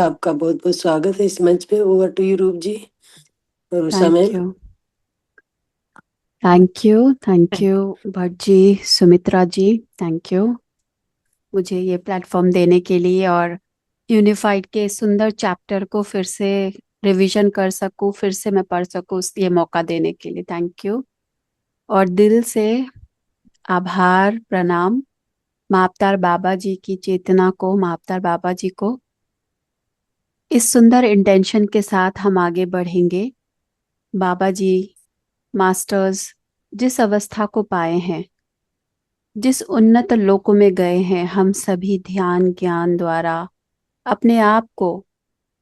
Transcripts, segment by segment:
आपका बहुत बहुत स्वागत है इस मंच पे। Over to you Roop ji और Usha thank ma'am. You. Thank you Bhatt ji, Sumitra ji. Thank you मुझे ये प्लेटफॉर्म देने के लिए, और यूनिफाइड के सुंदर चैप्टर को फिर से रिवीजन कर सकूं, फिर से मैं पढ़ सकूं, ये मौका देने के लिए थैंक यू। और दिल से आभार, प्रणाम मापतार बाबा जी की चेतना को, मापतार बाबा जी को। इस सुंदर इंटेंशन के साथ हम आगे बढ़ेंगे। बाबा जी मास्टर्स जिस अवस्था को पाए हैं, जिस उन्नत लोकों में गए हैं, हम सभी ध्यान ज्ञान द्वारा अपने आप को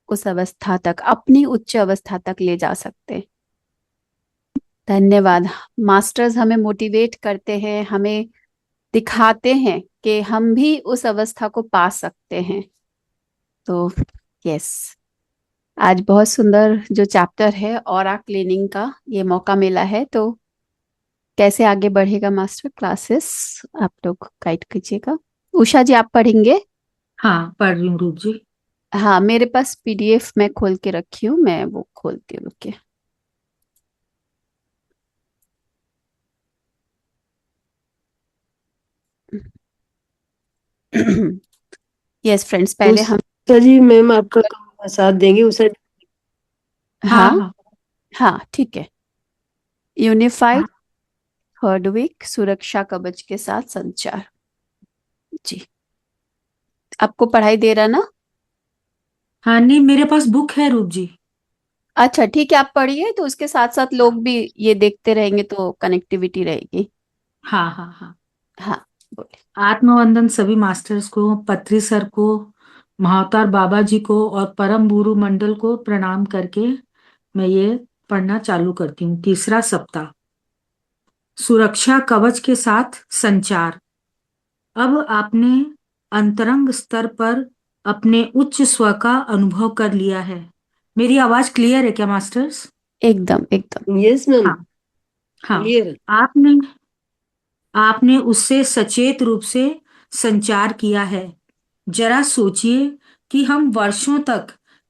उस अवस्था तक, अपनी उच्च अवस्था तक ले जा सकते। धन्यवाद। मास्टर्स हमें मोटिवेट करते हैं, हमें दिखाते हैं कि हम भी उस अवस्था को पा सकते हैं। तो यस, आज बहुत सुंदर जो चैप्टर है ऑरा क्लीनिंग का ये मौका मिला है, तो कैसे आगे बढ़ेगा मास्टर क्लासेस, आप लोग गाइड कीजिएगा। उषा जी आप पढ़ेंगे? हाँ, पढ़ रही हूँ रूप जी। हाँ, मेरे पास पीडीएफ मैं खोल के रखी हूँ, मैं वो खोलती हूँ, रुकिए। यस फ्रेंड्स, पहले हम उषा जी मैम आपका साथ देंगे उषा जी। हाँ हाँ हाँ हाँ ठीक है। यूनिफाइड हाँ। थर्ड वीक सुरक्षा कवच के साथ संचार। जी, आपको पढ़ाई दे रहा ना? हाँ, नहीं मेरे पास बुक है रूप जी। अच्छा ठीक है, आप पढ़िए, तो उसके साथ साथ लोग भी ये देखते रहेंगे तो कनेक्टिविटी रहेगी। हाँ हाँ हाँ। हाँ, बोले। आत्मवंदन सभी मास्टर्स को, पत्री सर को, महावतार बाबा जी को और परम गुरु मंडल को प्रणाम करके मैं ये पढ़ना चालू करती हूँ। तीसरा सप्ताह, सुरक्षा कवच के साथ संचार। अब आपने अंतरंग स्तर पर अपने उच्च स्व का अनुभव कर लिया है। मेरी आवाज क्लियर है क्या मास्टर्स? एकदम एकदम। यस मैम, हाँ हाँ। क्लियर। आपने आपने उससे सचेत रूप से संचार किया है। जरा सोचिए कि हम वर्षों तक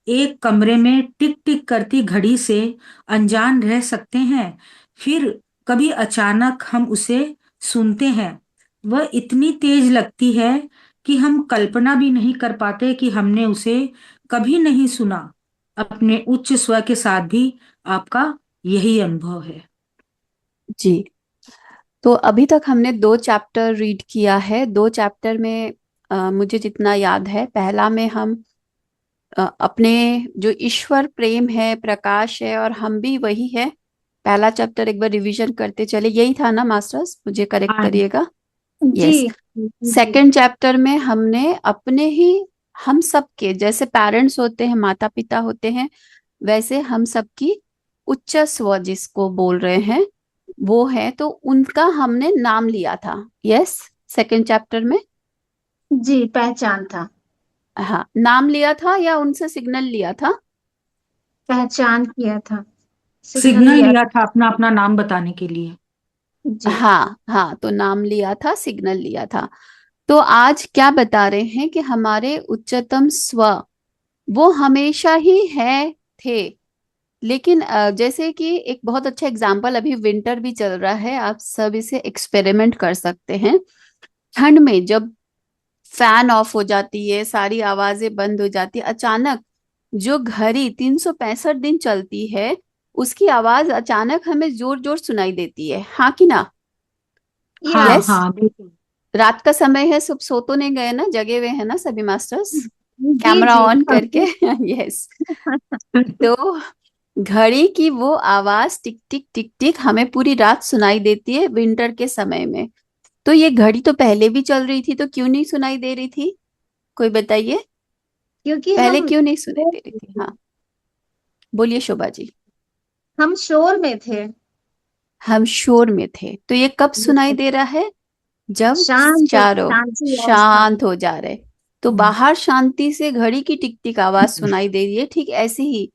एक कमरे में टिक टिक करती घड़ी से अनजान रह सकते हैं, फिर कभी अचानक हम उसे सुनते हैं। वह इतनी तेज लगती है कि हम कल्पना भी नहीं कर पाते कि हमने उसे कभी नहीं सुना। अपने उच्च स्वर के साथ भी आपका यही अनुभव है। जी, तो अभी तक हमने दो चैप्टर रीड किया है। दो चैप्टर में मुझे जितना याद है, पहला में हम अपने जो ईश्वर प्रेम है, प्रकाश है, और हम भी वही है। पहला चैप्टर एक बार रिवीजन करते चले, यही था ना मास्टर्स? मुझे करेक्ट हाँ करिएगा। जी यस। जी। सेकंड चैप्टर में हमने अपने ही, हम सबके जैसे पेरेंट्स होते हैं, माता पिता होते हैं, वैसे हम सबकी उच्च स्व जिसको बोल रहे हैं वो है, तो उनका हमने नाम लिया था। यस, सेकंड चैप्टर में। जी, पहचान था। हाँ, नाम लिया था या उनसे सिग्नल लिया था? पहचान किया था। सिग्नल सिग्नल लिया। लिया था अपना अपना नाम बताने के लिए। जी हाँ हाँ, तो नाम लिया था, सिग्नल लिया था। तो आज क्या बता रहे हैं कि हमारे उच्चतम स्व वो हमेशा ही है, थे। लेकिन जैसे कि एक बहुत अच्छा एग्जाम्पल, अभी विंटर भी चल रहा है, आप सब इसे एक्सपेरिमेंट कर सकते हैं। ठंड में जब फैन ऑफ हो जाती है, सारी आवाजें बंद हो जाती है, अचानक जो घड़ी 365 दिन चलती है उसकी आवाज अचानक हमें जोर जोर सुनाई देती है, हाँ कि ना? हाँ यस। यस। हाँ बिल्कुल। रात का समय है, सब सो तो नहीं गए ना, जगे हुए हैं ना सभी मास्टर्स? जी कैमरा जी। ऑन करके यस। तो घड़ी की वो आवाज टिक टिक टिक टिक हमें पूरी रात सुनाई देती है विंटर के समय में। तो ये घड़ी तो पहले भी चल रही थी, तो क्यों नहीं सुनाई दे रही थी? कोई बताइए, क्योंकि पहले क्यों नहीं सुनाई दे रही थी? हाँ, बोलिए शोभा जी। हम शोर में थे। हम शोर में थे, तो ये कब सुनाई दे रहा है? जब शांत चारों शांति अवस्था में। शांत हो जा रहे। तो बाहर शांति से घड़ी की टिक टिक आवाज सुनाई दे रही है, ठीक ऐसे ही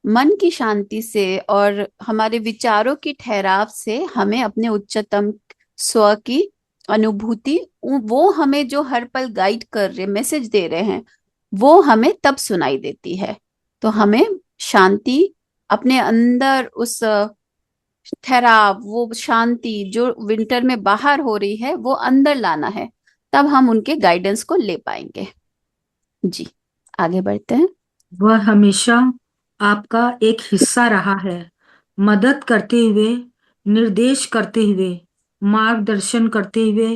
मन की शांति से और हमारे विचारों की ठहराव से हमें अपने उच्चतम स्व की अनुभूति, वो हमें जो हर पल गाइड कर रहे, मैसेज दे रहे हैं, वो हमें तब सुनाई देती है। तो हमें शांति अपने अंदर, उस ठहराव, वो शांति जो विंटर में बाहर हो रही है वो अंदर लाना है, तब हम उनके गाइडेंस को ले पाएंगे। जी, आगे बढ़ते हैं। वह हमेशा आपका एक हिस्सा रहा है, मदद करते हुए, निर्देश करते हुए, मार्गदर्शन करते हुए,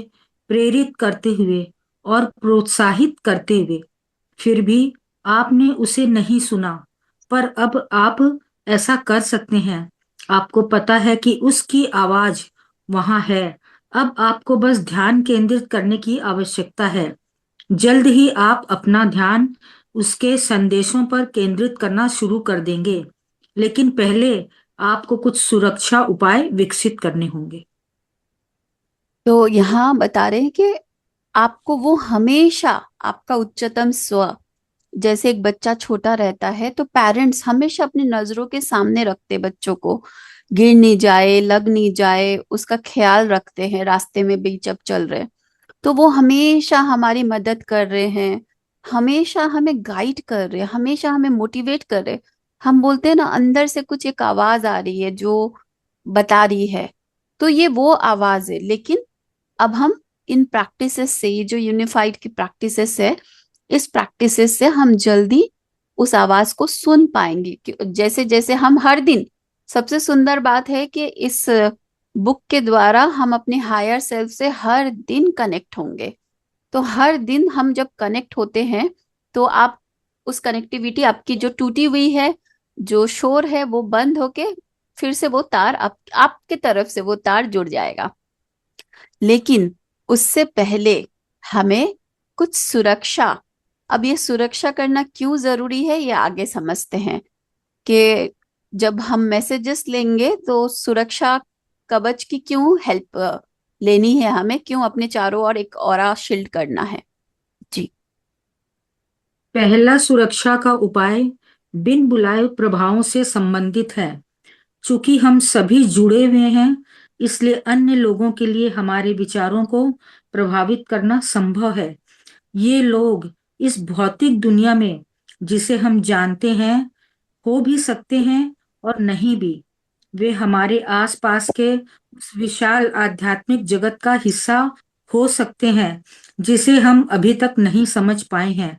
प्रेरित करते हुए और प्रोत्साहित करते हुए। फिर भी आपने उसे नहीं सुना, पर अब आप ऐसा कर सकते हैं। आपको पता है कि उसकी आवाज वहां है। अब आपको बस ध्यान केंद्रित करने की आवश्यकता है। जल्द ही आप अपना ध्यान उसके संदेशों पर केंद्रित करना शुरू कर देंगे, लेकिन पहले आपको कुछ सुरक्षा उपाय विकसित करने होंगे। तो यहाँ बता रहे हैं कि आपको वो हमेशा, आपका उच्चतम स्व, जैसे एक बच्चा छोटा रहता है तो पेरेंट्स हमेशा अपनी नजरों के सामने रखते बच्चों को, गिर नहीं जाए, लग नहीं जाए, उसका ख्याल रखते हैं रास्ते में भी जब चल रहे। तो वो हमेशा हमारी मदद कर रहे हैं, हमेशा हमें गाइड कर रहे हैं, हमेशा हमें मोटिवेट कर रहे हैं। हम बोलते हैं ना, अंदर से कुछ एक आवाज आ रही है जो बता रही है, तो ये वो आवाज है। लेकिन अब हम इन प्रैक्टिसेस से, ये जो यूनिफाइड की प्रैक्टिसेस है, इस प्रैक्टिसेस से हम जल्दी उस आवाज को सुन पाएंगे कि जैसे जैसे हम हर दिन, सबसे सुंदर बात है कि इस बुक के द्वारा हम अपने हायर सेल्फ से हर दिन कनेक्ट होंगे। तो हर दिन हम जब कनेक्ट होते हैं तो आप, उस कनेक्टिविटी आपकी जो टूटी हुई है, जो शोर है, वो बंद होके फिर से वो तार आपके तरफ से वो तार जुड़ जाएगा। लेकिन उससे पहले हमें कुछ सुरक्षा, अब ये सुरक्षा करना क्यों जरूरी है ये आगे समझते हैं कि जब हम मैसेजेस लेंगे तो सुरक्षा कवच की क्यों हेल्प लेनी है, हमें क्यों अपने चारों ओर एक ऑरा शील्ड करना है। जी। पहला सुरक्षा का उपाय बिन बुलाए प्रभावों से संबंधित है। चूंकि हम सभी जुड़े हुए हैं, इसलिए अन्य लोगों के लिए हमारे विचारों को प्रभावित करना संभव है। ये लोग इस भौतिक दुनिया में, जिसे हम जानते हैं, हो भी सकते हैं और नहीं भी। वे हमारे आसपास के उस विशाल आध्यात्मिक जगत का हिस्सा हो सकते हैं जिसे हम अभी तक नहीं समझ पाए हैं।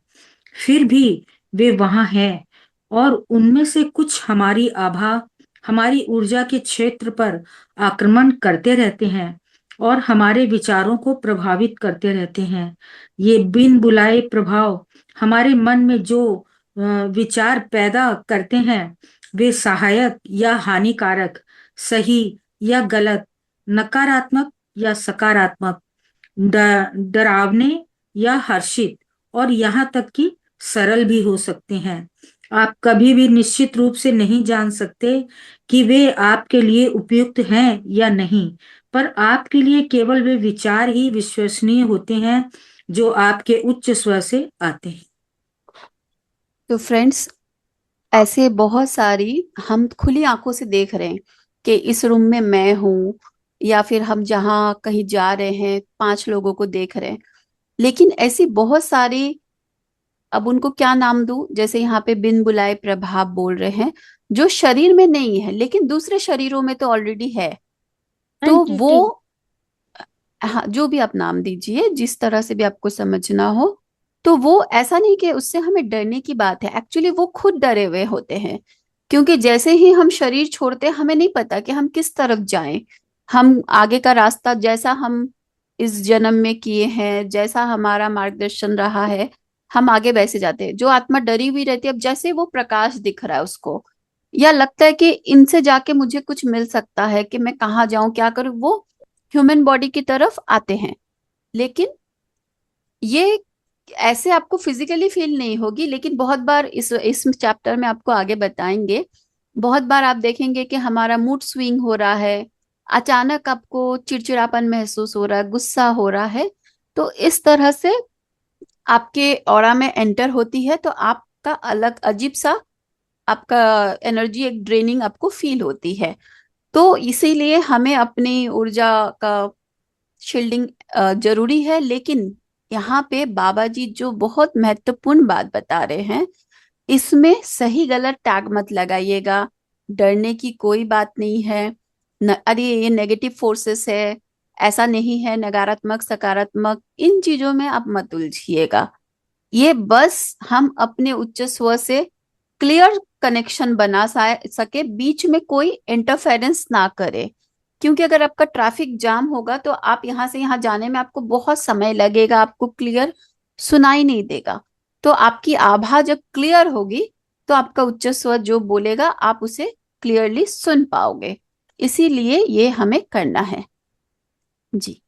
फिर भी वे वहां हैं, और उनमें से कुछ हमारी आभा, हमारी ऊर्जा के क्षेत्र पर आक्रमण करते रहते हैं और हमारे विचारों को प्रभावित करते रहते हैं। ये बिन बुलाए प्रभाव हमारे मन में जो विचार पैदा करते हैं, वे सहायक या हानिकारक, सही या गलत, नकारात्मक या सकारात्मक, डरावने या हर्षित, और यहाँ तक कि सरल भी हो सकते हैं। आप कभी भी निश्चित रूप से नहीं जान सकते कि वे आपके लिए उपयुक्त हैं या नहीं, पर आपके लिए केवल वे विचार ही विश्वसनीय होते हैं जो आपके उच्च स्वर से आते हैं। तो फ्रेंड्स, ऐसे बहुत सारी हम खुली आंखों से देख रहे हैं कि इस रूम में मैं हूं, या फिर हम जहाँ कहीं जा रहे हैं 5 लोगों को देख रहे हैं। लेकिन ऐसी बहुत सारी, अब उनको क्या नाम दूं, जैसे यहाँ पे बिन बुलाए प्रभाव बोल रहे हैं, जो शरीर में नहीं है लेकिन दूसरे शरीरों में तो ऑलरेडी है। तो वो, हाँ, जो भी आप नाम दीजिए, जिस तरह से भी आपको समझना हो, तो वो ऐसा नहीं कि उससे हमें डरने की बात है। एक्चुअली वो खुद डरे हुए होते हैं, क्योंकि जैसे ही हम शरीर छोड़ते हैं हमें नहीं पता कि हम किस तरफ जाएं। हम आगे का रास्ता, जैसा हम इस जन्म में किए हैं, जैसा हमारा मार्गदर्शन रहा है, हम आगे वैसे जाते हैं। जो आत्मा डरी हुई रहती है, अब जैसे वो प्रकाश दिख रहा है उसको, या लगता है कि इनसे जाके मुझे कुछ मिल सकता है, कि मैं कहाँ जाऊं, क्या करूं, वो ह्यूमन बॉडी की तरफ आते हैं। लेकिन ये ऐसे आपको फिजिकली फील नहीं होगी, लेकिन बहुत बार इस चैप्टर में आपको आगे बताएंगे, बहुत बार आप देखेंगे कि हमारा मूड स्विंग हो रहा है, अचानक आपको चिड़चिड़ापन महसूस हो रहा है, गुस्सा हो रहा है। तो इस तरह से आपके ऑरा में एंटर होती है, तो आपका अलग अजीब सा, आपका एनर्जी एक ड्रेनिंग आपको फील होती है। तो इसीलिए हमें अपनी ऊर्जा का शील्डिंग जरूरी है। लेकिन यहाँ पे बाबा जी जो बहुत महत्वपूर्ण बात बता रहे हैं, इसमें सही गलत टैग मत लगाइएगा। डरने की कोई बात नहीं है। अरे ये नेगेटिव फोर्सेस है, ऐसा नहीं है, नकारात्मक सकारात्मक, इन चीजों में आप मत उलझिएगा। ये बस हम अपने उच्च स्वर से क्लियर कनेक्शन बना सके, बीच में कोई इंटरफेरेंस ना करे। क्योंकि अगर आपका ट्रैफिक जाम होगा तो आप यहाँ से यहाँ जाने में आपको बहुत समय लगेगा, आपको क्लियर सुनाई नहीं देगा। तो आपकी आभा जब क्लियर होगी तो आपका उच्च स्वर जो बोलेगा आप उसे क्लियरली सुन पाओगे। इसीलिए ये हमें करना है जी।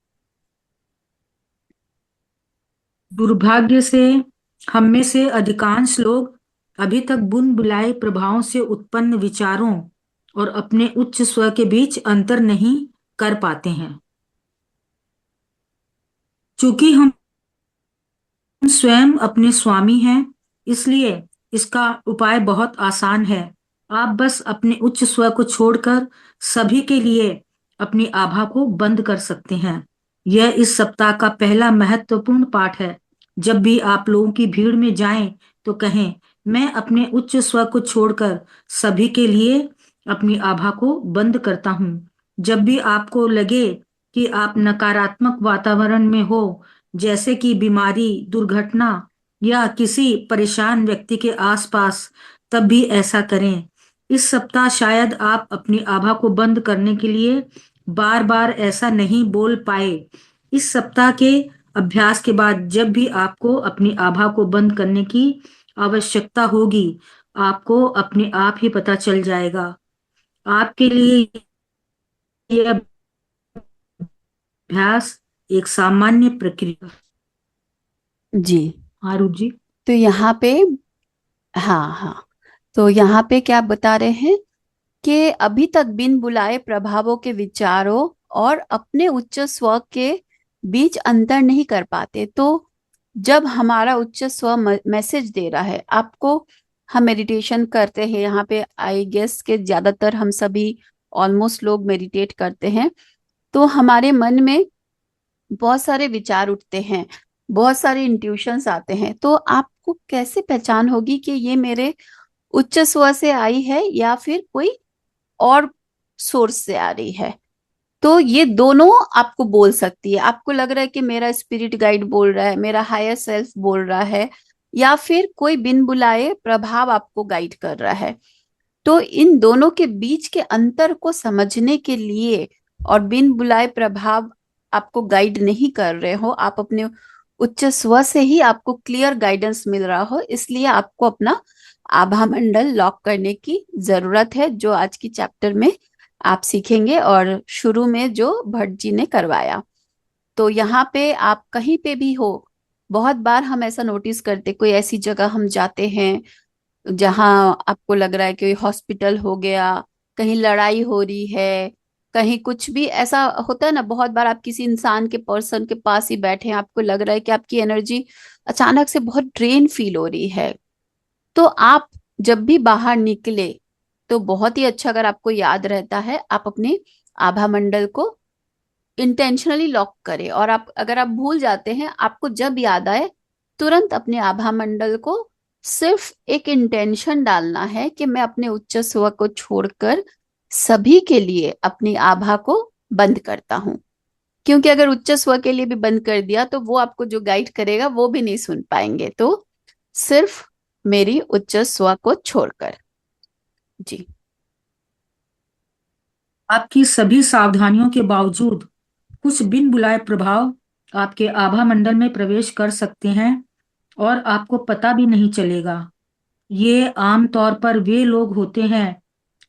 दुर्भाग्य से हम में से अधिकांश लोग अभी तक बुन बुलाए प्रभावों से उत्पन्न विचारों और अपने उच्च स्वर के बीच अंतर नहीं कर पाते हैं। चूंकि हम स्वयं अपने स्वामी हैं, इसलिए इसका उपाय बहुत आसान है। आप बस अपने उच्च स्वर को छोड़कर सभी के लिए अपनी आभा को बंद कर सकते हैं। यह इस सप्ताह का पहला महत्वपूर्ण पाठ है। जब भी आप लोगों की भीड़ में जाएं तो कहें, मैं अपने उच्च स्वर को छोड़कर सभी के लिए अपनी आभा को बंद करता हूं। जब भी आपको लगे कि आप नकारात्मक वातावरण में हो, जैसे कि बीमारी, दुर्घटना या किसी परेशान व्यक्ति के आसपास, तब भी ऐसा करें। इस सप्ताह शायद आप अपनी आभा को बंद करने के लिए बार बार ऐसा नहीं बोल पाए। इस सप्ताह के अभ्यास के बाद जब भी आपको अपनी आभा को बंद करने की आवश्यकता होगी, आपको अपने आप ही पता चल जाएगा। आपके लिए यह अभ्यास एक सामान्य प्रक्रिया। जी हाँ रूप जी। तो यहाँ पे हाँ, तो यहाँ पे क्या बता रहे हैं कि अभी तक बिन बुलाए प्रभावों के विचारों और अपने उच्च स्वर के बीच अंतर नहीं कर पाते। तो जब हमारा उच्च स्वर मैसेज दे रहा है आपको, हम मेडिटेशन करते हैं यहाँ पे, आई गेस के ज्यादातर हम सभी ऑलमोस्ट लोग मेडिटेट करते हैं, तो हमारे मन में बहुत सारे विचार उठते हैं, बहुत सारे इंट्यूशंस आते हैं। तो आपको कैसे पहचान होगी कि ये मेरे उच्च स्वर से आई है या फिर कोई और सोर्स से आ रही है? तो ये दोनों आपको बोल सकती है। आपको लग रहा है कि मेरा स्पिरिट गाइड बोल रहा है, मेरा हायर सेल्फ बोल रहा है, या फिर कोई बिन बुलाए प्रभाव आपको गाइड कर रहा है। तो इन दोनों के बीच के अंतर को समझने के लिए, और बिन बुलाए प्रभाव आपको गाइड नहीं कर रहे हो, आप अपने उच्च स्वर से ही आपको क्लियर गाइडेंस मिल रहा हो, इसलिए आपको अपना आभा मंडल लॉक करने की जरूरत है, जो आज की चैप्टर में आप सीखेंगे और शुरू में जो भट्ट जी ने करवाया। तो यहाँ पे आप कहीं पे भी हो, बहुत बार हम ऐसा नोटिस करते, कोई ऐसी जगह हम जाते हैं जहां आपको लग रहा है कि हॉस्पिटल हो गया, कहीं लड़ाई हो रही है, कहीं कुछ भी ऐसा होता है ना। बहुत बार आप किसी इंसान के, पर्सन के पास ही बैठे हैं, आपको लग रहा है कि आपकी एनर्जी अचानक से बहुत ड्रेन फील हो रही है। तो आप जब भी बाहर निकले तो बहुत ही अच्छा, अगर आपको याद रहता है, आप अपने आभा मंडल को इंटेंशनली लॉक करें। और आप अगर आप भूल जाते हैं, आपको जब याद आए तुरंत अपने आभा मंडल को सिर्फ एक इंटेंशन डालना है कि मैं अपने उच्च स्वर को छोड़कर सभी के लिए अपनी आभा को बंद करता हूं। क्योंकि अगर उच्च स्वर के लिए भी बंद कर दिया तो वो आपको जो गाइड करेगा वो भी नहीं सुन पाएंगे। तो सिर्फ मेरी उच्च स्वर को छोड़कर। जी आपकी सभी सावधानियों के बावजूद कुछ बिन बुलाए प्रभाव आपके आभा मंडल में प्रवेश कर सकते हैं और आपको पता भी नहीं चलेगा। ये आम तौर पर वे लोग होते हैं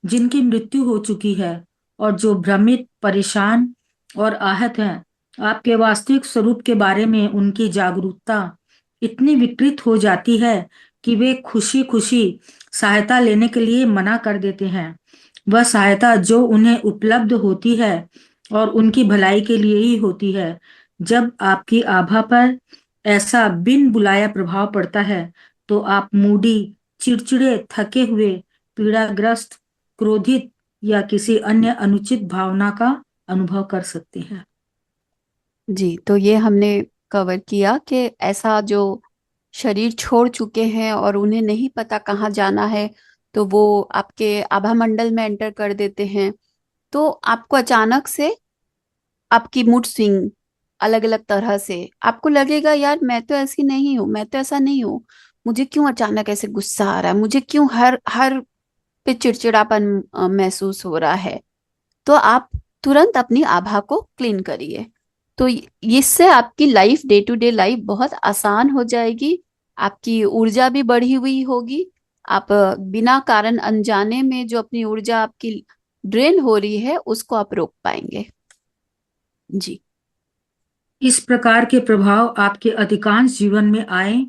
जिनकी मृत्यु हो चुकी है और जो भ्रमित, परेशान और आहत हैं। आपके वास्तविक स्वरूप के बारे में उनकी जागरूकता इतनी विकृत हो जाती है कि वे खुशी खुशी सहायता लेने के लिए मना कर देते हैं। वह सहायता जो उन्हें उपलब्ध होती है और उनकी भलाई के लिए ही होती है। जब आपकी आभा पर ऐसा बिन बुलाया प्रभाव पड़ता है तो आप मूडी, चिड़चिड़े, थके हुए, पीड़ाग्रस्त, क्रोधित या किसी अन्य अनुचित भावना का अनुभव कर सकते हैं। जी तो ये हमने कवर किया कि ऐसा जो शरीर छोड़ चुके हैं और उन्हें नहीं पता कहाँ जाना है, तो वो आपके आभा मंडल में एंटर कर देते हैं। तो आपको अचानक से आपकी मूड स्विंग अलग अलग तरह से, आपको लगेगा यार मैं तो ऐसी नहीं हूँ, मैं तो ऐसा नहीं हूँ, मुझे क्यों अचानक ऐसे गुस्सा आ रहा है, मुझे क्यों हर हर पे चिड़चिड़ापन महसूस हो रहा है। तो आप तुरंत अपनी आभा को क्लीन करिए। तो इससे आपकी life, day to day life बहुत आसान हो जाएगी। आपकी ऊर्जा भी बढ़ी हुई होगी। आप बिना कारण अनजाने में जो अपनी ऊर्जा आपकी ड्रेन हो रही है उसको आप रोक पाएंगे। जी। इस प्रकार के प्रभाव आपके अधिकांश जीवन में आए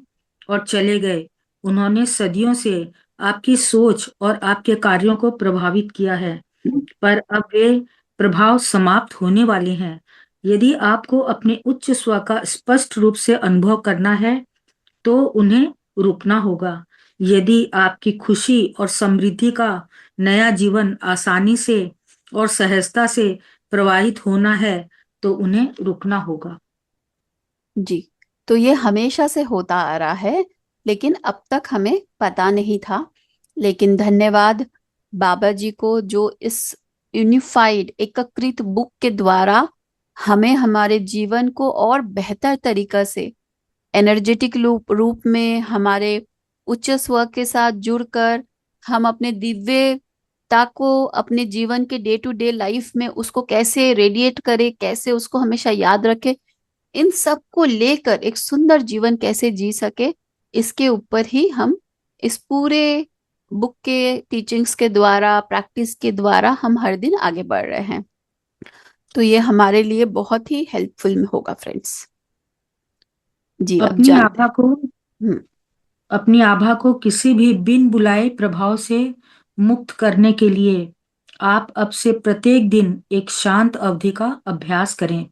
और चले गए। उन्होंने सदियों से आपकी सोच और आपके कार्यों को प्रभावित किया है, पर अब वे प्रभाव समाप्त होने वाले हैं। यदि आपको अपने उच्च स्व का स्पष्ट रूप से अनुभव करना है तो उन्हें रुकना होगा। यदि आपकी खुशी और समृद्धि का नया जीवन आसानी से और सहजता से प्रवाहित होना है तो उन्हें रुकना होगा। जी। तो ये हमेशा से होता आ रहा है, लेकिन अब तक हमें पता नहीं था। लेकिन धन्यवाद बाबा जी को, जो इस यूनिफाइड एकीकृत बुक के द्वारा हमें हमारे जीवन को और बेहतर तरीका से एनर्जेटिक रूप में हमारे उच्च स्व के साथ जुड़कर हम अपने दिव्यता को अपने जीवन के डे टू डे लाइफ में उसको कैसे रेडिएट करें, कैसे उसको हमेशा याद रखें, इन सब को लेकर एक सुंदर जीवन कैसे जी सके, इसके ऊपर ही हम इस पूरे बुक के टीचिंग्स के द्वारा, प्रैक्टिस के द्वारा हम हर दिन आगे बढ़ रहे हैं। तो ये हमारे लिए बहुत ही हेल्पफुल होगा फ्रेंड्स। जी, अब अपनी जानते आभा को हैं। अपनी आभा को किसी भी बिन बुलाए प्रभाव से मुक्त करने के लिए आप अब से प्रत्येक दिन एक शांत अवधि का अभ्यास करें।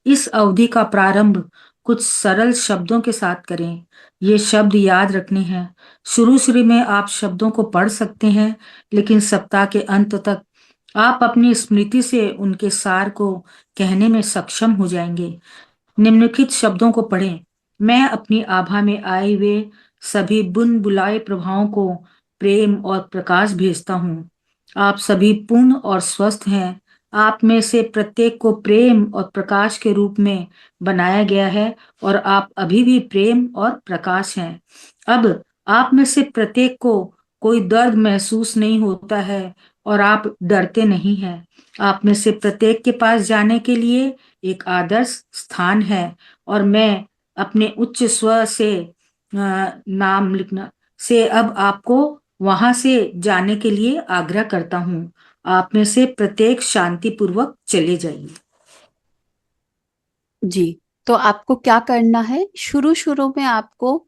इस अवधि का प्रारंभ कुछ सरल शब्दों के साथ करें। ये शब्द याद रखने हैं। शुरू शुरू में आप शब्दों को पढ़ सकते हैं, लेकिन सप्ताह के अंत तक आप अपनी स्मृति से उनके सार को कहने में सक्षम हो जाएंगे। निम्नलिखित शब्दों को पढ़ें। मैं अपनी आभा में आए हुए सभी बुन बुलाए प्रभावों को प्रेम और प्रकाश भेजता हूँ। आप सभी पूर्ण और स्वस्थ हैं। आप में से प्रत्येक को प्रेम और प्रकाश के रूप में बनाया गया है और आप अभी भी प्रेम और प्रकाश हैं। अब आप में से प्रत्येक को कोई दर्द महसूस नहीं होता है और आप डरते नहीं हैं। आप में से प्रत्येक के पास जाने के लिए एक आदर्श स्थान है और मैं अपने उच्च स्वर से नाम लिखना से अब आपको वहां से जाने के लिए आग्रह करता हूँ। आप में से प्रत्येक शांति पूर्वक चले जाइए। जी। तो आपको क्या करना है, शुरू शुरू में आपको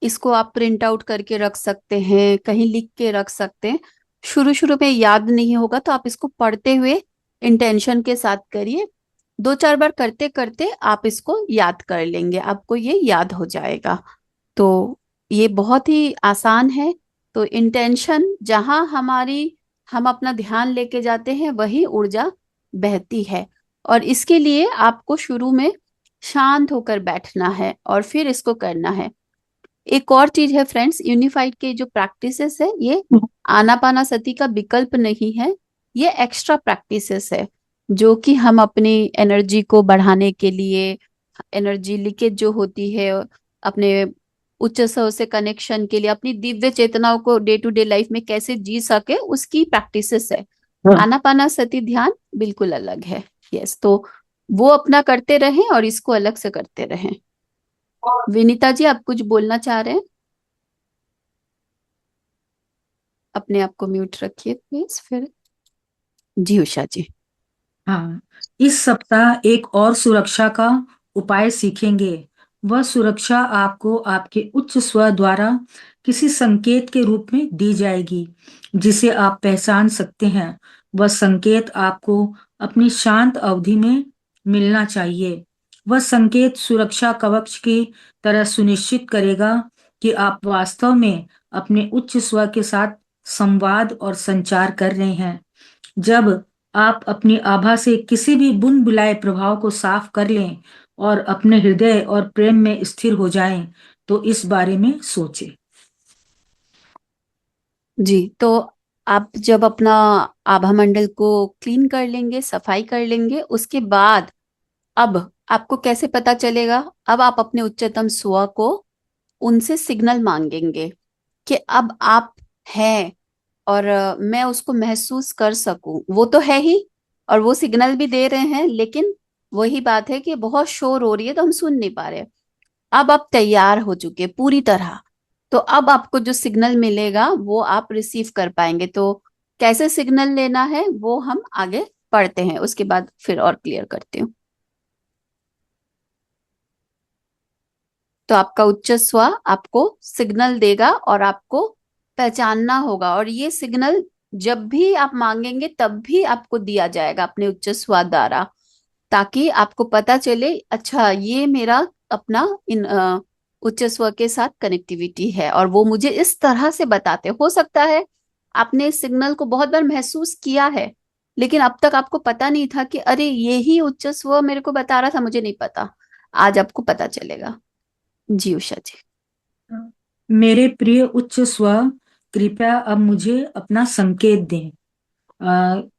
इसको आप प्रिंट आउट करके रख सकते हैं, कहीं लिख के रख सकते हैं। शुरू शुरू में याद नहीं होगा तो आप इसको पढ़ते हुए इंटेंशन के साथ करिए। 2-4 बार करते करते आप इसको याद कर लेंगे, आपको ये याद हो जाएगा। तो ये बहुत ही आसान है। तो इंटेंशन जहां हम अपना ध्यान लेके जाते हैं वही ऊर्जा बहती है। और इसके लिए आपको शुरू में शांत होकर बैठना है और फिर इसको करना है। एक और चीज है फ्रेंड्स, यूनिफाइड के जो प्रैक्टिसेस है ये आनापानासति का विकल्प नहीं है, ये एक्स्ट्रा प्रैक्टिसेस है जो कि हम अपनी एनर्जी को बढ़ाने के लिए, एनर्जी लीकेज जो होती है अपने उच्च स्व से कनेक्शन के लिए, अपनी दिव्य चेतनाओं को डे टू डे लाइफ में कैसे जी सके उसकी प्रैक्टिसेस है। आनापानासति ध्यान बिल्कुल अलग है। यस, तो वो अपना करते रहें और इसको अलग से करते रहें। विनीता जी, आप कुछ बोलना चाह रहे हैं? अपने आप को म्यूट रखिए प्लीज। फिर जी उषा जी। हाँ, इस सप्ताह एक और सुरक्षा का उपाय सीखेंगे। वह सुरक्षा आपको आपके उच्च स्व द्वारा किसी संकेत के रूप में दी जाएगी जिसे आप पहचान सकते हैं। वह संकेत आपको अपनी शांत अवधि में मिलना चाहिए। वह संकेत सुरक्षा कवच की तरह सुनिश्चित करेगा कि आप वास्तव में अपने उच्च स्व के साथ संवाद और संचार कर रहे हैं। जब आप अपनी आभा से किसी भी बुन बुलाए प्रभाव को साफ कर लें और अपने हृदय और प्रेम में स्थिर हो जाएं, तो इस बारे में सोचें। जी, तो आप जब अपना आभा मंडल को क्लीन कर लेंगे, सफाई कर लेंगे, उसके बाद अब आपको कैसे पता चलेगा? अब आप अपने उच्चतम स्व को उनसे सिग्नल मांगेंगे कि अब आप हैं, और मैं उसको महसूस कर सकूं। वो तो है ही, और वो सिग्नल भी दे रहे हैं, लेकिन वही बात है कि बहुत शोर हो रही है तो हम सुन नहीं पा रहे। अब आप तैयार हो चुके पूरी तरह, तो अब आपको जो सिग्नल मिलेगा वो आप रिसीव कर पाएंगे। तो कैसे सिग्नल लेना है वो हम आगे पढ़ते हैं, उसके बाद फिर और क्लियर करती हूँ। तो आपका उच्च स्व आपको सिग्नल देगा और आपको पहचानना होगा, और ये सिग्नल जब भी आप मांगेंगे तब भी आपको दिया जाएगा अपने उच्च स्व द्वारा, ताकि आपको पता चले अच्छा ये मेरा अपना इन उच्च स्व के साथ कनेक्टिविटी है, और वो मुझे इस तरह से बताते। हो सकता है आपने इस सिग्नल को बहुत बार महसूस किया है, लेकिन अब तक आपको पता नहीं था कि अरे यही उच्च स्व मेरे को बता रहा था, मुझे नहीं पता। आज आपको पता चलेगा। जी उषा जी। मेरे प्रिय उच्च स्व, कृपया अब मुझे अपना संकेत दें।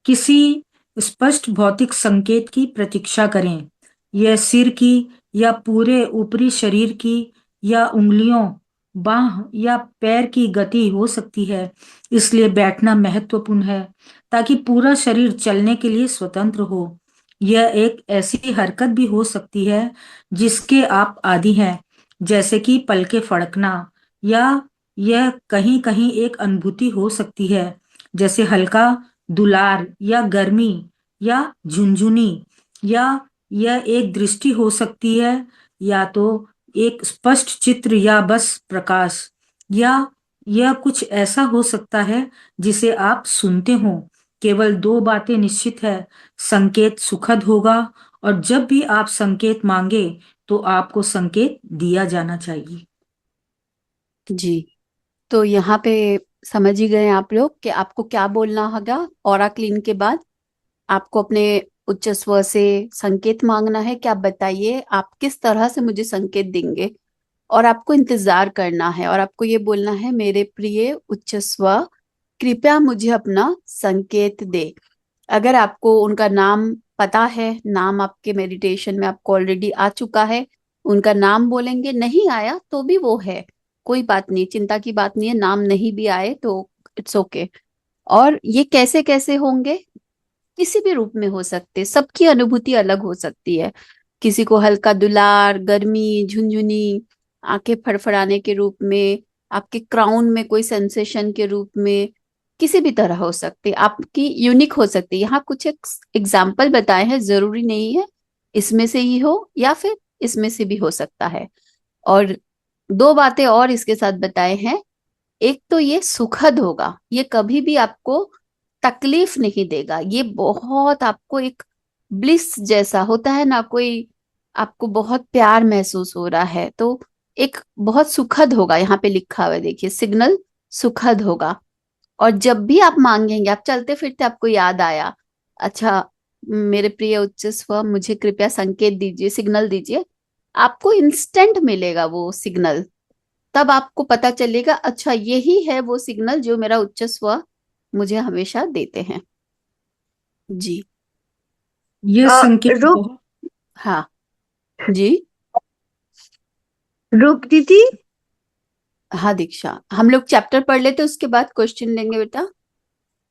किसी स्पष्ट भौतिक संकेत की प्रतीक्षा करें। यह सिर की या पूरे ऊपरी शरीर की या उंगलियों, बाह या पैर की गति हो सकती है, इसलिए बैठना महत्वपूर्ण है ताकि पूरा शरीर चलने के लिए स्वतंत्र हो। यह एक ऐसी हरकत भी हो सकती है जिसके आप आदी हैं, जैसे कि पलके फड़कना, या यह कहीं कहीं एक अनुभूति हो सकती है, जैसे हल्का दुलार या गर्मी या झुनझुनी, या यह एक दृष्टि हो सकती है, या तो एक स्पष्ट चित्र या बस प्रकाश, या यह कुछ ऐसा हो सकता है जिसे आप सुनते हो। केवल दो बातें निश्चित है, संकेत सुखद होगा, और जब भी आप संकेत मांगे तो आपको संकेत दिया जाना चाहिए। जी, तो यहाँ पे समझ ही गए आप लोग कि आपको क्या बोलना होगा। ऑरा क्लीन के बाद आपको अपने उच्च स्वर से संकेत मांगना है कि आप बताइए आप किस तरह से मुझे संकेत देंगे, और आपको इंतजार करना है, और आपको ये बोलना है मेरे प्रिय उच्च स्वर, कृपया मुझे अपना संकेत दे। अगर आपको उनका नाम पता है, नाम आपके मेडिटेशन में आपको ऑलरेडी आ चुका है, उनका नाम बोलेंगे। नहीं आया तो भी वो है, कोई बात नहीं, चिंता की बात नहीं है। नाम नहीं भी आए तो इट्स ओके। और ये कैसे कैसे होंगे? किसी भी रूप में हो सकते, सबकी अनुभूति अलग हो सकती है। किसी को हल्का दुलार, गर्मी, झुनझुनी, आंखें फड़फड़ाने के रूप में, आपके क्राउन में कोई सेंसेशन के रूप में, किसी भी तरह हो सकती है, आपकी यूनिक हो सकती है। यहाँ कुछ एक एग्जाम्पल बताए हैं, जरूरी नहीं है इसमें से ही हो या फिर इसमें से भी हो सकता है। और दो बातें और इसके साथ बताए हैं। एक तो ये सुखद होगा, ये कभी भी आपको तकलीफ नहीं देगा, ये बहुत आपको एक ब्लिस जैसा होता है ना, कोई आपको बहुत प्यार महसूस हो रहा है तो एक बहुत सुखद होगा। यहाँ पे लिखा हुआ है देखिए, सिग्नल सुखद होगा। और जब भी आप मांगेंगे, आप चलते फिरते आपको याद आया, अच्छा मेरे प्रिय उच्च स्व मुझे कृपया संकेत दीजिए, सिग्नल दीजिए, आपको इंस्टेंट मिलेगा वो सिग्नल। तब आपको पता चलेगा अच्छा यही है वो सिग्नल जो मेरा उच्च स्व मुझे हमेशा देते हैं। जी। यह संकेत रूप बहुत हाँ जी। रूप दीदी, हाँ दीक्षा, हम लोग चैप्टर पढ़ लेते उसके बाद क्वेश्चन लेंगे बेटा।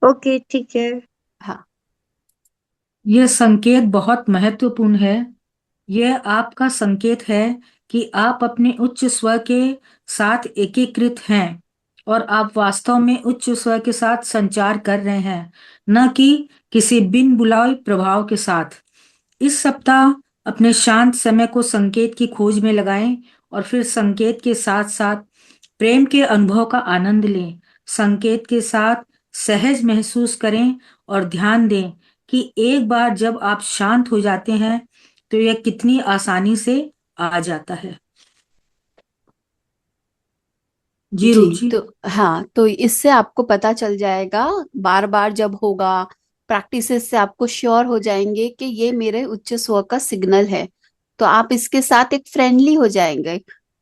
ओके ठीक है। हाँ यह संकेत बहुत महत्वपूर्ण है। यह आपका संकेत है कि आप अपने उच्च स्वर के साथ एकीकृत हैं, और आप वास्तव में उच्च स्वर के साथ संचार कर रहे हैं, न कि किसी बिन बुलाए प्रभाव के साथ। इस सप्ताह अपने शांत समय को संकेत की खोज में लगाएं, और फिर संकेत के साथ साथ प्रेम के अनुभव का आनंद लें। संकेत के साथ सहज महसूस करें और ध्यान दें कि एक बार जब आप शांत हो जाते हैं तो यह कितनी आसानी से आ जाता है। जी जी। रूप जी। तो हाँ, तो इससे आपको पता चल जाएगा, बार बार जब होगा, प्रैक्टिस से आपको श्योर हो जाएंगे कि ये मेरे उच्च स्वर का सिग्नल है। तो आप इसके साथ एक फ्रेंडली हो जाएंगे।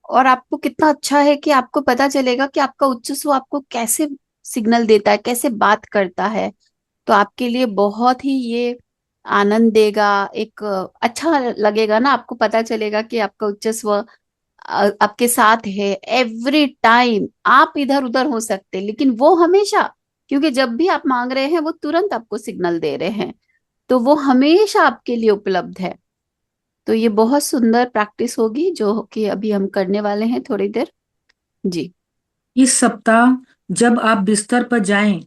और आपको कितना अच्छा है कि आपको पता चलेगा कि आपका उच्च स्व आपको कैसे सिग्नल देता है, कैसे बात करता है। तो आपके लिए बहुत ही ये आनंद देगा, एक अच्छा लगेगा ना, आपको पता चलेगा कि आपका उच्च स्व आपके साथ है एवरी टाइम। आप इधर उधर हो सकते हैं, लेकिन वो हमेशा, क्योंकि जब भी आप मांग रहे हैं वो तुरंत आपको सिग्नल दे रहे हैं, तो वो हमेशा आपके लिए उपलब्ध है। तो ये बहुत सुंदर प्रैक्टिस होगी जो कि अभी हम करने वाले हैं थोड़ी देर। जी। इस सप्ताह जब आप बिस्तर पर जाएं,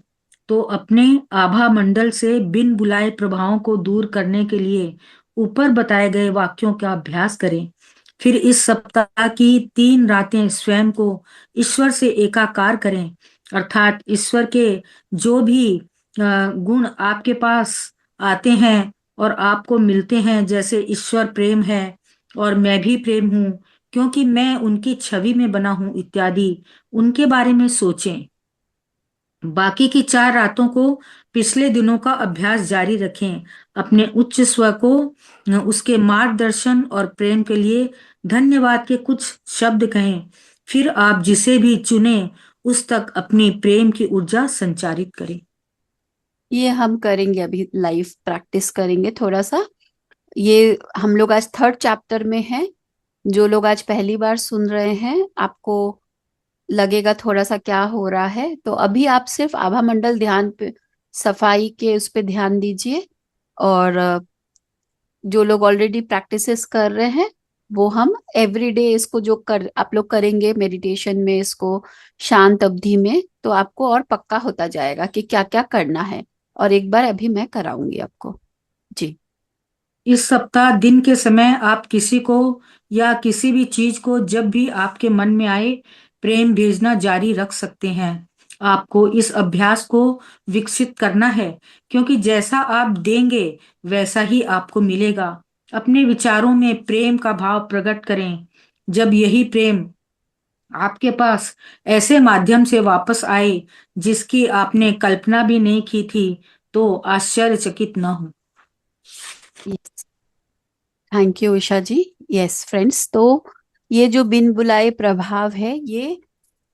तो अपने आभा मंडल से बिन बुलाए प्रभावों को दूर करने के लिए ऊपर बताए गए वाक्यों का अभ्यास करें। फिर इस सप्ताह की 3 रातें स्वयं को ईश्वर से एकाकार करें, अर्थात ईश्वर के जो भी गुण आपके पास आते हैं और आपको मिलते हैं, जैसे ईश्वर प्रेम है और मैं भी प्रेम हूँ क्योंकि मैं उनकी छवि में बना हूँ इत्यादि, उनके बारे में सोचें। बाकी की 4 रातों को पिछले दिनों का अभ्यास जारी रखें। अपने उच्च स्व को उसके मार्गदर्शन और प्रेम के लिए धन्यवाद के कुछ शब्द कहें। फिर आप जिसे भी चुने उस तक अपनी प्रेम की ऊर्जा संचारित करें। ये हम करेंगे, अभी लाइव प्रैक्टिस करेंगे थोड़ा सा। ये हम लोग आज 3rd चैप्टर में हैं। जो लोग आज पहली बार सुन रहे हैं, आपको लगेगा थोड़ा सा क्या हो रहा है, तो अभी आप सिर्फ आभा मंडल ध्यान पे, सफाई के उस पे ध्यान दीजिए। और जो लोग ऑलरेडी प्रैक्टिसेस कर रहे हैं, वो हम एवरीडे इसको जो कर आप लोग करेंगे मेडिटेशन में, इसको शांत अवधि में, तो आपको और पक्का होता जाएगा कि क्या क्या करना है। और एक बार अभी मैं कराऊंगी आपको। जी। इस सप्ताह दिन के समय आप किसी को या किसी भी चीज को जब भी आपके मन में आए प्रेम भेजना जारी रख सकते हैं। आपको इस अभ्यास को विकसित करना है, क्योंकि जैसा आप देंगे वैसा ही आपको मिलेगा। अपने विचारों में प्रेम का भाव प्रकट करें। जब यही प्रेम आपके पास ऐसे माध्यम से वापस आए जिसकी आपने कल्पना भी नहीं की थी, तो आश्चर्यचकित न हो। Thank you Usha ji. Yes friends, तो ये जो बिन बुलाए प्रभाव है, ये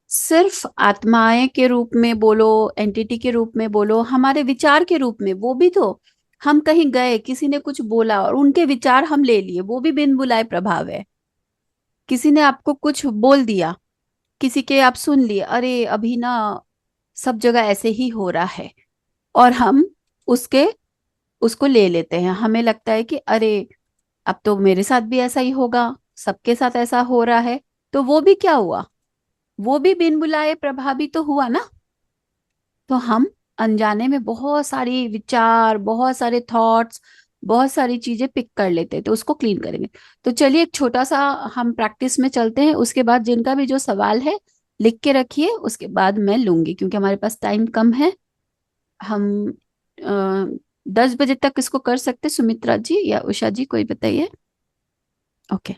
सिर्फ आत्माएं के रूप में बोलो, एंटिटी के रूप में बोलो, हमारे विचार के रूप में, वो भी तो हम कहीं गए, किसी ने कुछ बोला और उनके विचार हम ले लिए, वो भी बिन बुलाए प्रभाव है। किसी ने आपको कुछ बोल दिया, किसी के आप सुन लिए, अरे अभी ना सब जगह ऐसे ही हो रहा है, और हम उसके उसको ले लेते हैं। हमें लगता है कि अरे अब तो मेरे साथ भी ऐसा ही होगा, सबके साथ ऐसा हो रहा है। तो वो भी क्या हुआ, वो भी बिन बुलाए प्रभावी तो हुआ ना। तो हम अनजाने में बहुत सारी विचार, बहुत सारे थॉट्स, बहुत सारी चीजें पिक कर लेते हैं, तो उसको क्लीन करेंगे। तो चलिए एक छोटा सा हम प्रैक्टिस में चलते हैं, उसके बाद जिनका भी जो सवाल है लिख के रखिए, उसके बाद मैं लूंगी, क्योंकि हमारे पास टाइम कम है। हम 10 बजे तक इसको कर सकते, सुमित्रा जी या उषा जी, कोई बताइए। ओके।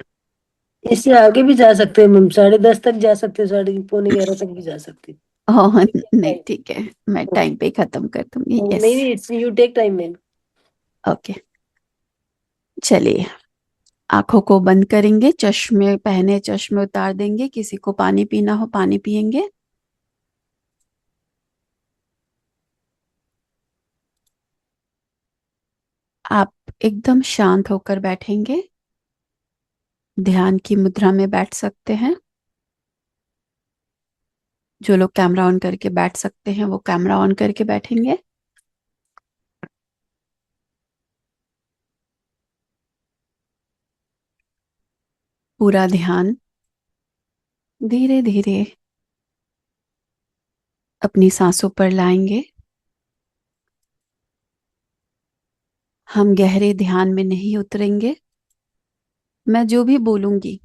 इससे आगे भी जा सकते हैं मैम, 10:30 तक जा सकते हैं, 11:45 तक भी जा सकते हैं। ओह नहीं, ठीक है, मैं टाइम पे ही खत्म कर दूंगी। नहीं यस। नहीं, it's you take time ma'am. Okay, चलिए आंखों को बंद करेंगे, चश्मे पहने चश्मे उतार देंगे, किसी को पानी पीना हो पानी पियेंगे। आप एकदम शांत होकर बैठेंगे, ध्यान की मुद्रा में बैठ सकते हैं। जो लोग कैमरा ऑन करके बैठ सकते हैं वो कैमरा ऑन करके बैठेंगे। पूरा ध्यान धीरे धीरे अपनी सांसों पर लाएंगे। हम गहरे ध्यान में नहीं उतरेंगे। मैं जो भी बोलूंगी,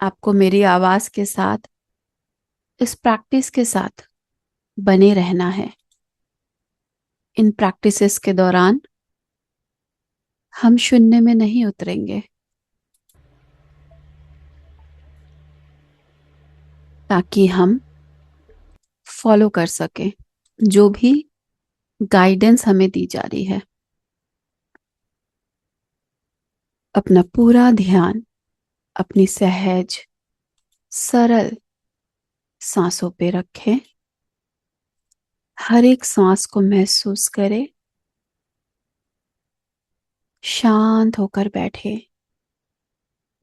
आपको मेरी आवाज के साथ, इस प्रैक्टिस के साथ बने रहना है। इन प्रैक्टिसेस के दौरान हम शून्य में नहीं उतरेंगे, ताकि हम फॉलो कर सकें जो भी गाइडेंस हमें दी जा रही है। अपना पूरा ध्यान अपनी सहज सरल सांसों पे रखें। हर एक सांस को महसूस करें। शांत होकर बैठे।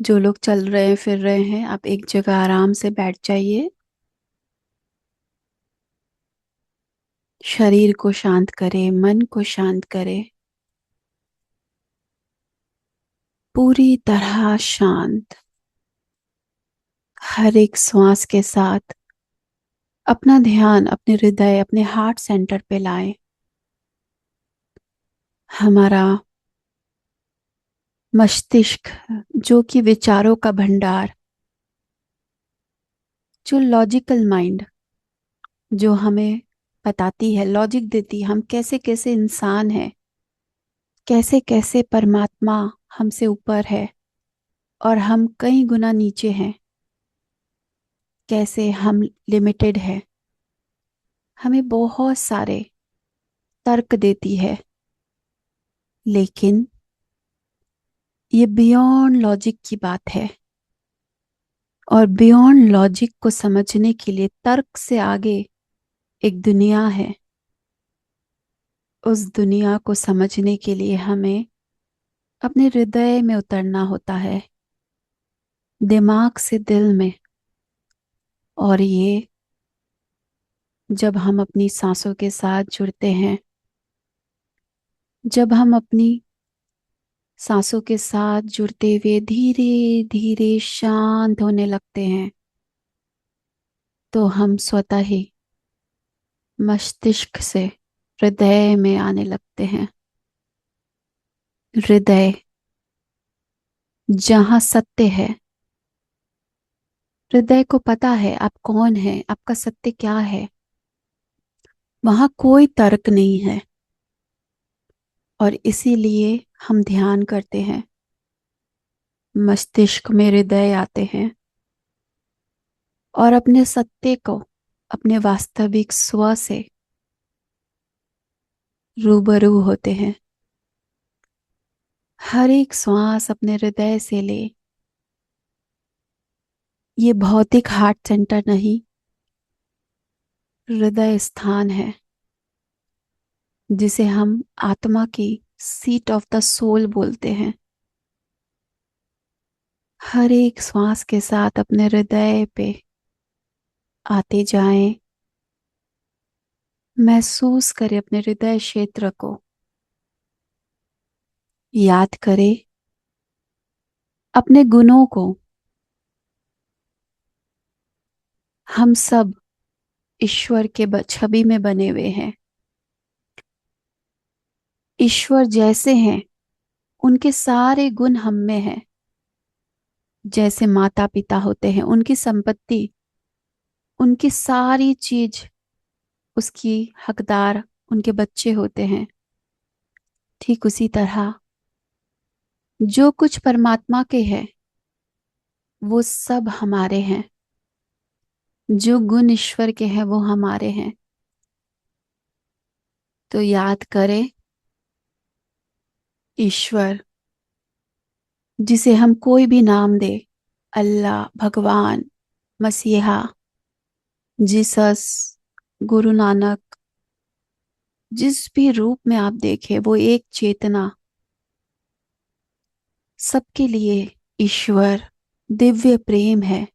जो लोग चल रहे फिर रहे हैं, आप एक जगह आराम से बैठ जाइए। शरीर को शांत करें, मन को शांत करें, पूरी तरह शांत। हर एक श्वास के साथ अपना ध्यान अपने हृदय, अपने हार्ट सेंटर पे लाएं। हमारा मस्तिष्क, जो कि विचारों का भंडार, जो लॉजिकल माइंड, जो हमें बताती है, लॉजिक देती है हम कैसे कैसे इंसान हैं, कैसे कैसे परमात्मा हमसे ऊपर है और हम कई गुना नीचे हैं, कैसे हम लिमिटेड है, हमें बहुत सारे तर्क देती है। लेकिन ये बियॉन्ड लॉजिक की बात है, और बियॉन्ड लॉजिक को समझने के लिए तर्क से आगे एक दुनिया है। उस दुनिया को समझने के लिए हमें अपने हृदय में उतरना होता है, दिमाग से दिल में। और ये जब हम अपनी सांसों के साथ जुड़ते हैं, जब हम अपनी सांसों के साथ जुड़ते हुए धीरे धीरे शांत होने लगते हैं, तो हम स्वतः ही मस्तिष्क से हृदय में आने लगते हैं। हृदय जहां सत्य है। हृदय को पता है आप कौन है, आपका सत्य क्या है। वहां कोई तर्क नहीं है। और इसीलिए हम ध्यान करते हैं, मस्तिष्क में हृदय आते हैं और अपने सत्य को, अपने वास्तविक स्व से रूबरू होते हैं। हर एक श्वास अपने हृदय से ले। ये भौतिक हार्ट सेंटर नहीं, हृदय स्थान है, जिसे हम आत्मा की सीट ऑफ द सोल बोलते हैं। हर एक श्वास के साथ अपने हृदय पे आते जाएं। महसूस करें अपने हृदय क्षेत्र को। याद करें अपने गुणों को। हम सब ईश्वर के छवि में बने हुए हैं। ईश्वर जैसे हैं, उनके सारे गुण हम में हैं। जैसे माता पिता होते हैं, उनकी संपत्ति, उनकी सारी चीज, उसकी हकदार उनके बच्चे होते हैं। ठीक उसी तरह जो कुछ परमात्मा के है, वो सब हमारे हैं। जो गुण ईश्वर के हैं वो हमारे हैं। तो याद करें ईश्वर, जिसे हम कोई भी नाम दे, अल्लाह, भगवान, मसीहा, जीसस, गुरु नानक, जिस भी रूप में आप देखें, वो एक चेतना। सबके लिए ईश्वर दिव्य प्रेम है।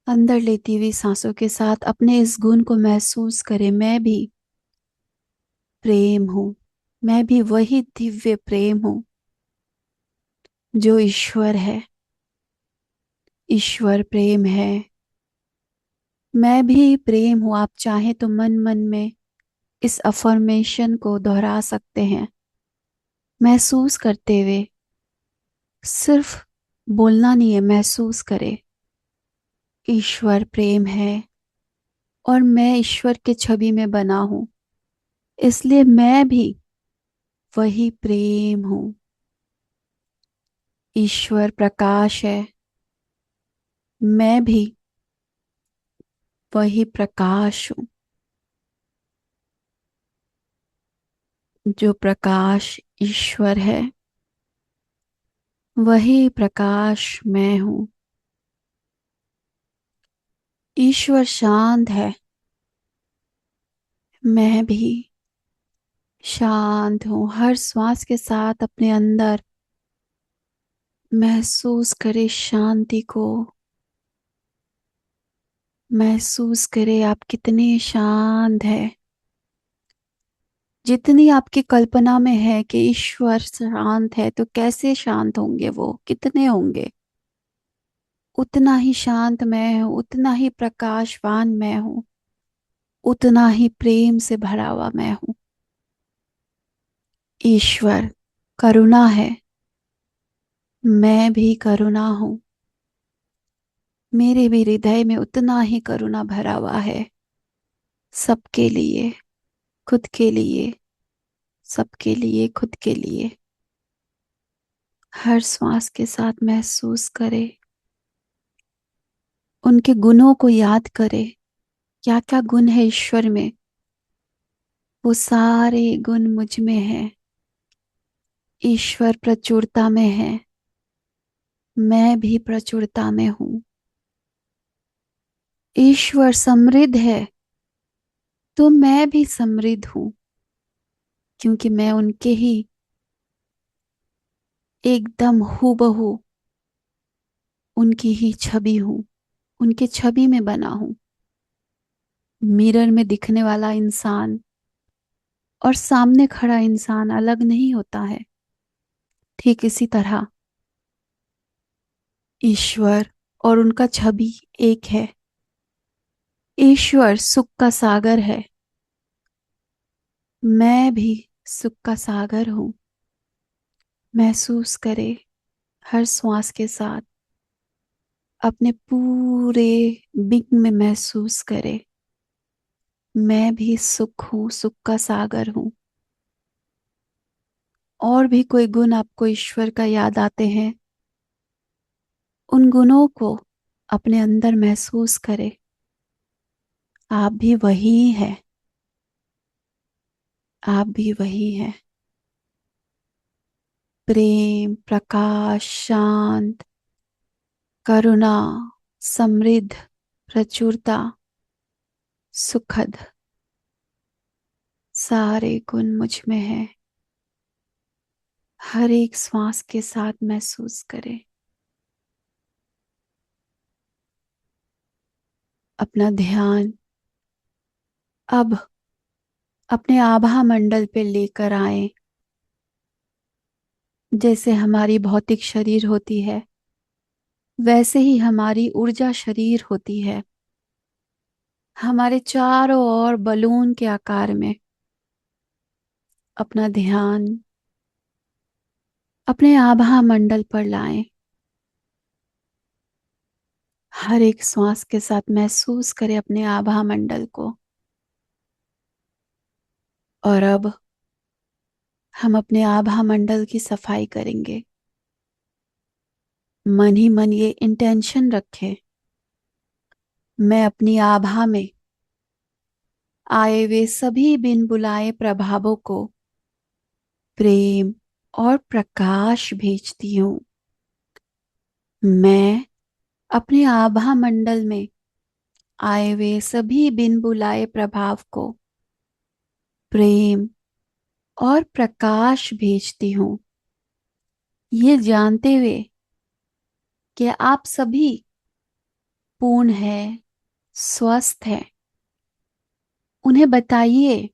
अंदर लेती हुई सांसों के साथ अपने इस गुण को महसूस करें। मैं भी प्रेम हूं। मैं भी वही दिव्य प्रेम हूं जो ईश्वर है। ईश्वर प्रेम है। मैं भी प्रेम हूं। आप चाहें तो मन मन में इस अफर्मेशन को दोहरा सकते हैं, महसूस करते हुए। सिर्फ बोलना नहीं है, महसूस करें। ईश्वर प्रेम है और मैं ईश्वर के छवि में बना हूं, इसलिए मैं भी वही प्रेम हूं। ईश्वर प्रकाश है, मैं भी वही प्रकाश हूं। जो प्रकाश ईश्वर है, वही प्रकाश मैं हूँ। ईश्वर शांत है, मैं भी शांत हूँ। हर श्वास के साथ अपने अंदर महसूस करे शांति को। महसूस करे आप कितने शांत है। जितनी आपकी कल्पना में है कि ईश्वर शांत है तो कैसे शांत होंगे, वो कितने होंगे, उतना ही शांत मैं हूँ, उतना ही प्रकाशवान मैं हूँ, उतना ही प्रेम से भरा हुआ मैं हूँ। ईश्वर करुणा है, मैं भी करुणा हूँ। मेरे भी हृदय में उतना ही करुणा भरा हुआ है, सबके लिए, खुद के लिए, सबके लिए, खुद के लिए। हर श्वास के साथ महसूस करे, उनके गुणों को याद करे। क्या क्या गुण है ईश्वर में, वो सारे गुण मुझ में है। ईश्वर प्रचुरता में है, मैं भी प्रचुरता में हूँ। ईश्वर समृद्ध है तो मैं भी समृद्ध हूँ, क्योंकि मैं उनके ही एकदम हूबहू उनकी ही छवि हूँ, उनके छवि में बना हूँ। मिरर में दिखने वाला इंसान और सामने खड़ा इंसान अलग नहीं होता है। ठीक इसी तरह ईश्वर और उनका छवि एक है। ईश्वर सुख का सागर है, मैं भी सुख का सागर हूँ। महसूस करे हर श्वास के साथ, अपने पूरे बिंग में महसूस करे, मैं भी सुख हूँ, सुख का सागर हूँ। और भी कोई गुण आपको ईश्वर का याद आते हैं, उन गुणों को अपने अंदर महसूस करें। आप भी वही है, आप भी वही है। प्रेम, प्रकाश, शांत, करुणा, समृद्ध, प्रचुरता, सुखद, सारे गुण मुझ में है। हर एक श्वास के साथ महसूस करें। अपना ध्यान अब अपने आभा मंडल पे लेकर आए। जैसे हमारी भौतिक शरीर होती है, वैसे ही हमारी ऊर्जा शरीर होती है। हमारे चारों ओर बलून के आकार में अपना ध्यान अपने आभा मंडल पर लाएं। हर एक श्वास के साथ महसूस करें अपने आभा मंडल को। और अब हम अपने आभा मंडल की सफाई करेंगे। मन ही मन ये इंटेंशन रखें, मैं अपनी आभा में आए वे सभी बिन बुलाए प्रभावों को प्रेम और प्रकाश भेजती हूँ। मैं अपने आभा मंडल में आए वे सभी बिन बुलाए प्रभाव को प्रेम और प्रकाश भेजती हूँ, ये जानते हुए कि आप सभी पूर्ण है, स्वस्थ है। उन्हें बताइए,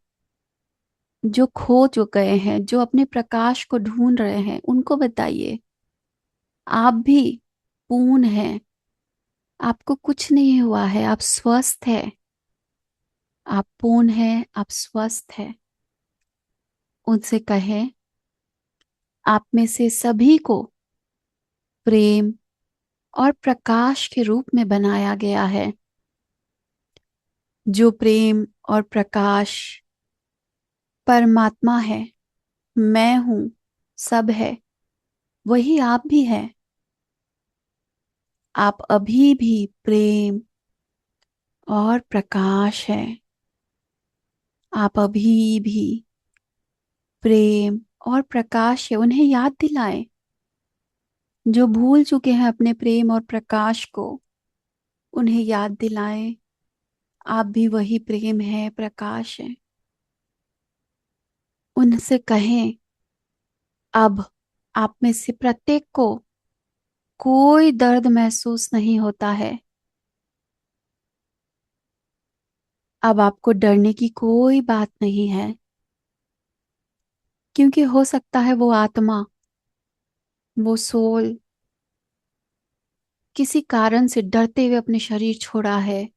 जो खो जो गए हैं, जो अपने प्रकाश को ढूंढ रहे हैं, उनको बताइए आप भी पूर्ण हैं। आपको कुछ नहीं हुआ है, आप स्वस्थ है, आप पूर्ण है, आप स्वस्थ है। उनसे कहें, आप में से सभी को प्रेम और प्रकाश के रूप में बनाया गया है। जो प्रेम और प्रकाश परमात्मा है, मैं हूं, सब है, वही आप भी है। आप अभी भी प्रेम और प्रकाश है। आप अभी भी प्रेम और प्रकाश है। उन्हें याद दिलाएं, जो भूल चुके हैं अपने प्रेम और प्रकाश को, उन्हें याद दिलाएं, आप भी वही प्रेम है, प्रकाश है। उनसे कहें, अब आप में से प्रत्येक को कोई दर्द महसूस नहीं होता है। अब आपको डरने की कोई बात नहीं है, क्योंकि हो सकता है वो आत्मा, वो सोल किसी कारण से डरते हुए अपने शरीर छोड़ा है,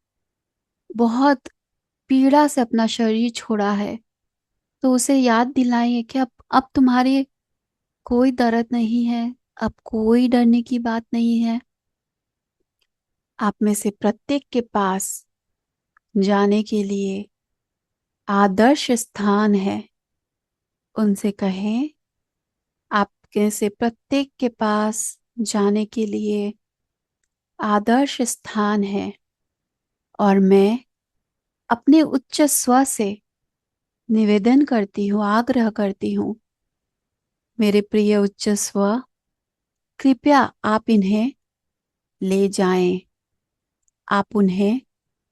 बहुत पीड़ा से अपना शरीर छोड़ा है। तो उसे याद दिलाइए कि अब तुम्हारे कोई दर्द नहीं है, अब कोई डरने की बात नहीं है। आप में से प्रत्येक के पास जाने के लिए आदर्श स्थान है। उनसे कहें, आपके से प्रत्येक के पास जाने के लिए आदर्श स्थान है, और मैं अपने उच्च स्वर से निवेदन करती हूँ, आग्रह करती हूँ, मेरे प्रिय उच्च स्वर, कृपया आप इन्हें ले जाएं। आप उन्हें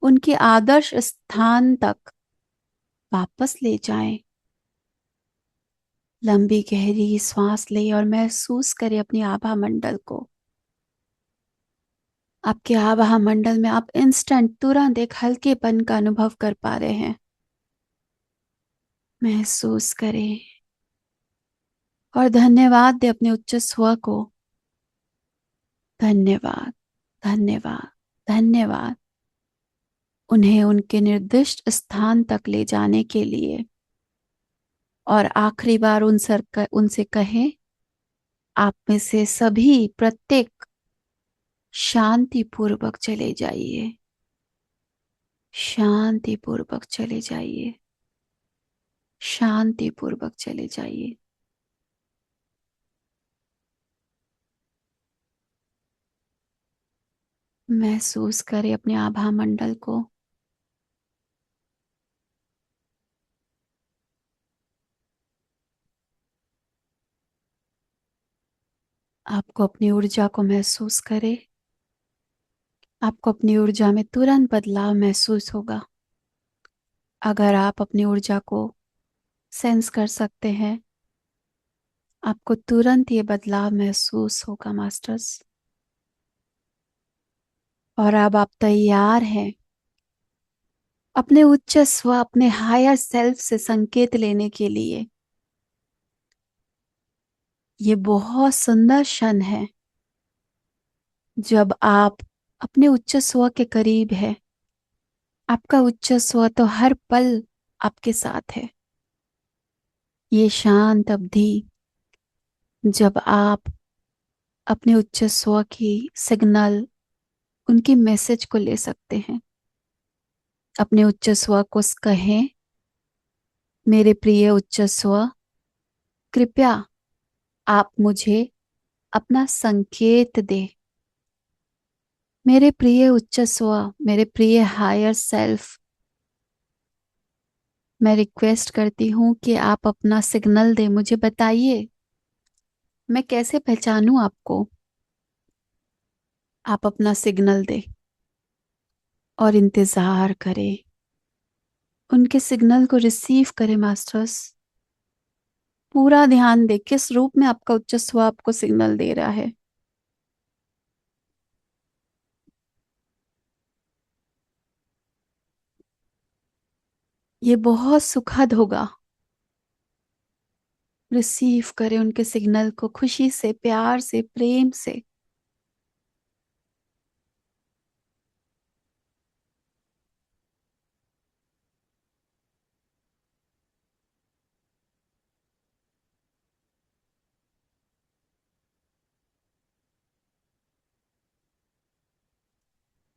उनके आदर्श स्थान तक वापस ले जाएं। लंबी गहरी सांस लें और महसूस करें अपने आभा मंडल को। आपके आभा मंडल में आप इंस्टेंट, तुरंत एक हल्केपन का अनुभव कर पा रहे हैं। महसूस करें और धन्यवाद दें अपने उच्च स्वर को। धन्यवाद, धन्यवाद, धन्यवाद। उन्हें उनके निर्दिष्ट स्थान तक ले जाने के लिए। और आखिरी बार उनसे कहें, आप में से सभी प्रत्येक शांति पूर्वक चले जाइए, शांति पूर्वक चले जाइए, शांति पूर्वक चले जाइए। महसूस करें अपने आभा मंडल को। आपको अपनी ऊर्जा को महसूस करें। आपको अपनी ऊर्जा में तुरंत बदलाव महसूस होगा। अगर आप अपनी ऊर्जा को सेंस कर सकते हैं, आपको तुरंत ये बदलाव महसूस होगा मास्टर्स। और अब आप तैयार हैं अपने उच्च स्व, अपने हायर सेल्फ से संकेत लेने के लिए। ये बहुत सुंदर क्षण है जब आप अपने उच्च स्व के करीब है। आपका उच्च स्व तो हर पल आपके साथ है। ये शांत अवधि जब आप अपने उच्च स्व की सिग्नल, उनकी मैसेज को ले सकते हैं। अपने उच्च स्व को कहें, मेरे प्रिय उच्च स्व, कृपया आप मुझे अपना संकेत दे। मेरे प्रिय उच्च स्व, मेरे प्रिय हायर सेल्फ, मैं रिक्वेस्ट करती हूँ कि आप अपना सिग्नल दें। मुझे बताइए, मैं कैसे पहचानूं आपको। आप अपना सिग्नल दें और इंतजार करें। उनके सिग्नल को रिसीव करें मास्टर्स। पूरा ध्यान दें किस रूप में आपका उच्च स्व आपको सिग्नल दे रहा है। ये बहुत सुखद होगा। रिसीव करें उनके सिग्नल को खुशी से, प्यार से, प्रेम से।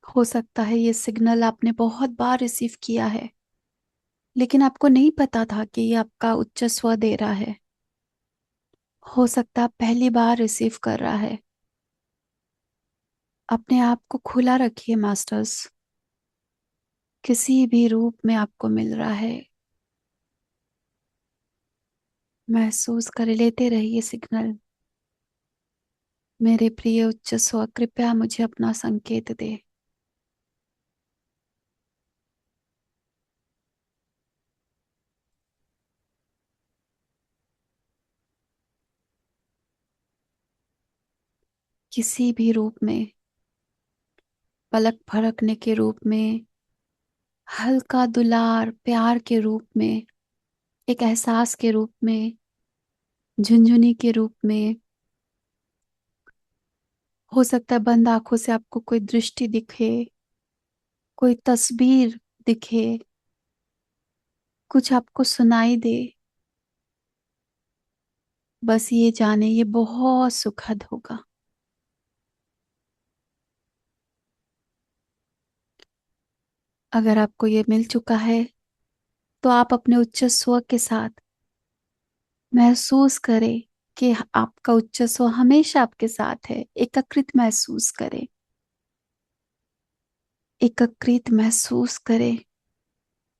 हो सकता है ये सिग्नल आपने बहुत बार रिसीव किया है, लेकिन आपको नहीं पता था कि ये आपका उच्च स्व दे रहा है। हो सकता है पहली बार रिसीव कर रहा है। अपने आप को खुला रखिए मास्टर्स। किसी भी रूप में आपको मिल रहा है, महसूस कर लेते रहिए सिग्नल। मेरे प्रिय उच्च स्व, कृपया मुझे अपना संकेत दे। किसी भी रूप में, पलक फड़कने के रूप में, हल्का दुलार प्यार के रूप में, एक एहसास के रूप में, झुनझुनी के रूप में। हो सकता है बंद आंखों से आपको कोई दृष्टि दिखे, कोई तस्वीर दिखे, कुछ आपको सुनाई दे। बस ये जाने ये बहुत सुखद होगा। अगर आपको ये मिल चुका है तो आप अपने उच्च स्व के साथ महसूस करें कि आपका उच्च स्व हमेशा आपके साथ है। एकीकृत महसूस करें, एकीकृत महसूस करें।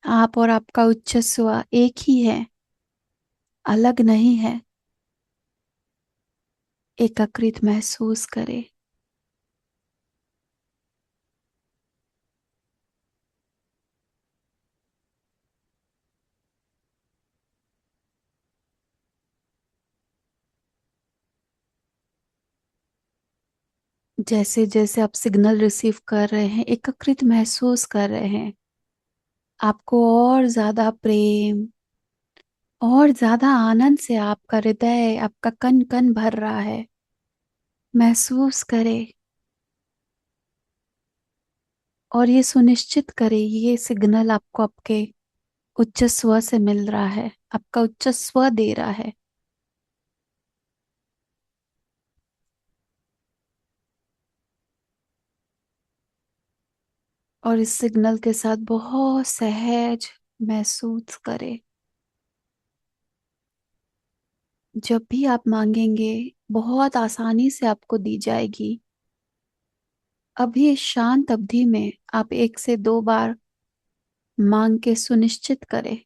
आप और आपका उच्च स्व एक ही है, अलग नहीं है। एकीकृत महसूस करें। जैसे जैसे आप सिग्नल रिसीव कर रहे हैं, एकीकृत महसूस कर रहे हैं, आपको और ज्यादा प्रेम और ज्यादा आनंद से आपका हृदय, आपका कण कण भर रहा है। महसूस करें और ये सुनिश्चित करें ये सिग्नल आपको आपके उच्च स्व से मिल रहा है, आपका उच्च स्व दे रहा है। और इस सिग्नल के साथ बहुत सहज महसूस करें। जब भी आप मांगेंगे बहुत आसानी से आपको दी जाएगी। अभी इस शांत अवधि में आप 1 से 2 बार मांग के सुनिश्चित करें।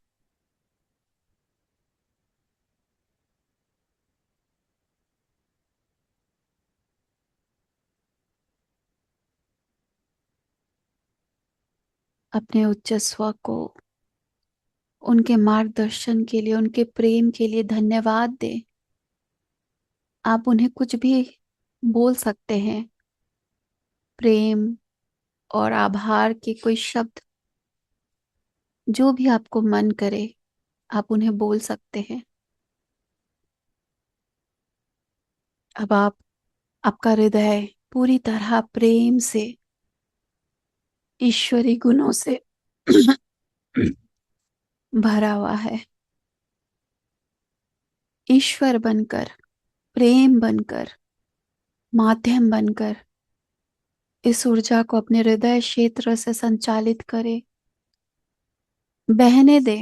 अपने उच्च स्व को उनके मार्गदर्शन के लिए, उनके प्रेम के लिए धन्यवाद दें। आप उन्हें कुछ भी बोल सकते हैं, प्रेम और आभार के कोई शब्द, जो भी आपको मन करे आप उन्हें बोल सकते हैं। अब आप, आपका हृदय पूरी तरह प्रेम से, ईश्वरी गुणों से भरा हुआ है। ईश्वर बनकर, प्रेम बनकर, माध्यम बनकर इस ऊर्जा को अपने हृदय क्षेत्र से संचालित करें। बहने दे,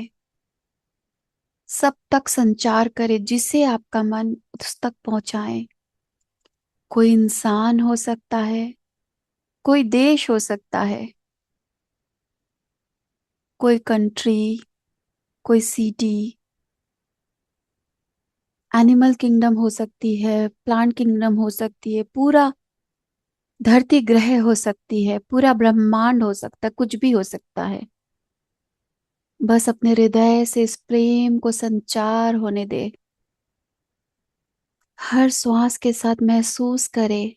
सब तक संचार करे, जिसे आपका मन उस तक पहुंचाए। कोई इंसान हो सकता है, कोई देश हो सकता है, कोई कंट्री, कोई सिटी, एनिमल किंगडम हो सकती है, प्लांट किंगडम हो सकती है, पूरा धरती ग्रह हो सकती है, पूरा ब्रह्मांड हो सकता है, कुछ भी हो सकता है। बस अपने हृदय से इस प्रेम को संचार होने दे। हर श्वास के साथ महसूस करें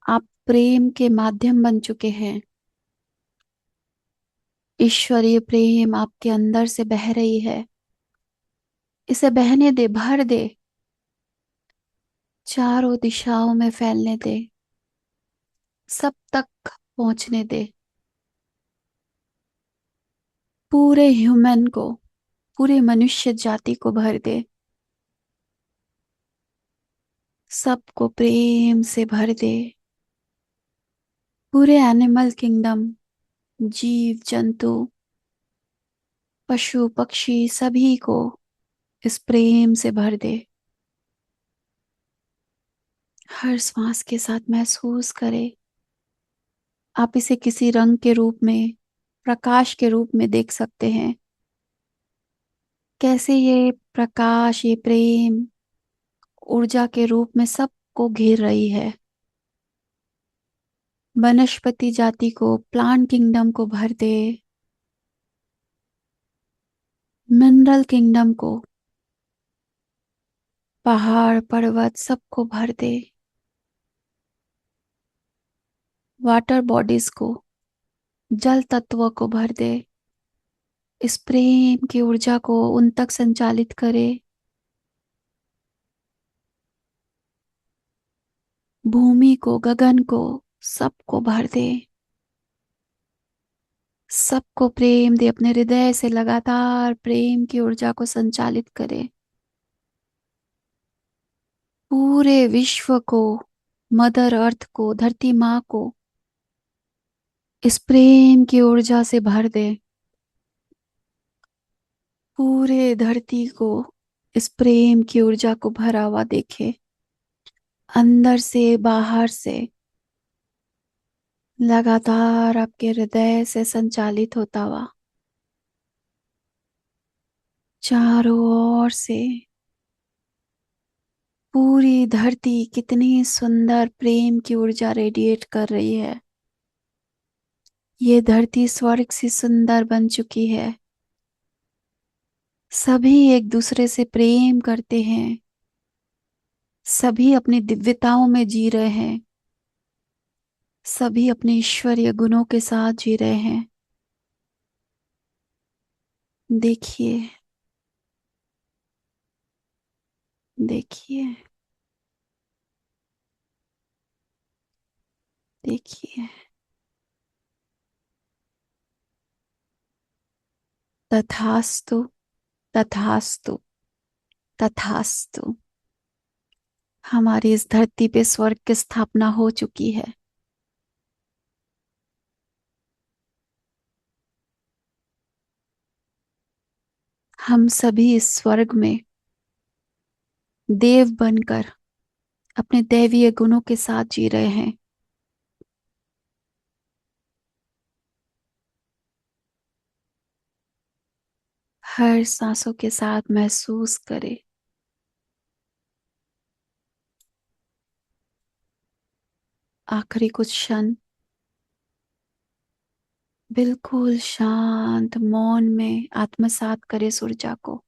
आप प्रेम के माध्यम बन चुके हैं। ईश्वरीय प्रेम आपके अंदर से बह रही है। इसे बहने दे, भर दे, चारों दिशाओं में फैलने दे, सब तक पहुंचने दे। पूरे ह्यूमन को, पूरे मनुष्य जाति को भर दे। सबको प्रेम से भर दे। पूरे एनिमल किंगडम, जीव जंतु, पशु पक्षी, सभी को इस प्रेम से भर दे। हर श्वास के साथ महसूस करें। आप इसे किसी रंग के रूप में, प्रकाश के रूप में देख सकते हैं। कैसे ये प्रकाश, ये प्रेम ऊर्जा के रूप में सब सबको घेर रही है। वनस्पति जाति को, प्लांट किंगडम को भर दे, मिनरल किंगडम को, पहाड़ पर्वत सबको भर दे, वाटर बॉडीज को, जल तत्व को भर दे। इस प्रेम की ऊर्जा को उन तक संचालित करे। भूमि को, गगन को, सबको भर दे। सबको प्रेम दे। अपने हृदय से लगातार प्रेम की ऊर्जा को संचालित करे। पूरे विश्व को, मदर अर्थ को, धरती माँ को इस प्रेम की ऊर्जा से भर दे। पूरे धरती को इस प्रेम की ऊर्जा को भरा हुआ देखे, अंदर से बाहर से लगातार आपके हृदय से संचालित होता हुआ चारों ओर से। पूरी धरती कितनी सुंदर प्रेम की ऊर्जा रेडिएट कर रही है। ये धरती स्वर्ग से सुंदर बन चुकी है। सभी एक दूसरे से प्रेम करते हैं। सभी अपनी दिव्यताओं में जी रहे हैं। सभी अपने ईश्वरीय गुणों के साथ जी रहे हैं। देखिए, देखिए, देखिए। तथास्तु, तथास्तु, तथास्तु। हमारी इस धरती पे स्वर्ग की स्थापना हो चुकी है। हम सभी इस स्वर्ग में देव बनकर अपने दैवीय गुणों के साथ जी रहे हैं। हर सांसों के साथ महसूस करें आखिरी कुछ क्षण बिल्कुल शांत मौन में आत्मसात करें इस ऊर्जा को।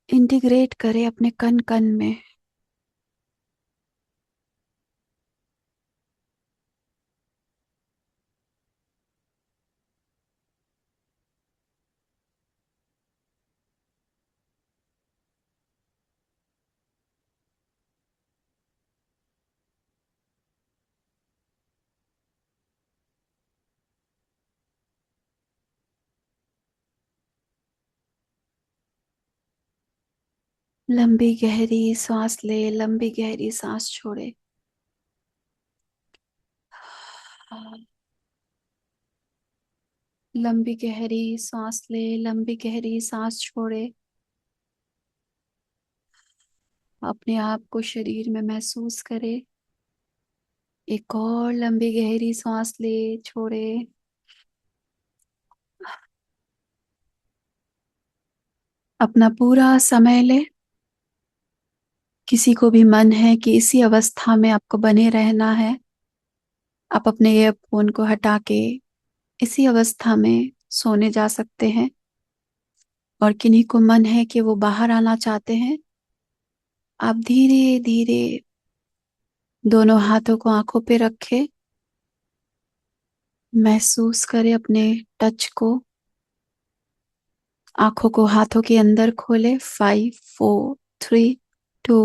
इंटीग्रेट करें अपने कण कण में। लंबी गहरी सांस ले, लंबी गहरी सांस छोड़े। लंबी गहरी सांस ले, लंबी गहरी सांस छोड़े। अपने आप को शरीर में महसूस करे। एक और लंबी गहरी सांस ले, छोड़े। अपना पूरा समय ले। किसी को भी मन है कि इसी अवस्था में आपको बने रहना है, आप अपने ईयरफोन को हटा के इसी अवस्था में सोने जा सकते हैं। और किन्हीं को मन है कि वो बाहर आना चाहते हैं, आप धीरे धीरे दोनों हाथों को आंखों पे रखें। महसूस करें अपने टच को। आंखों को हाथों के अंदर खोले। 5 4 3 2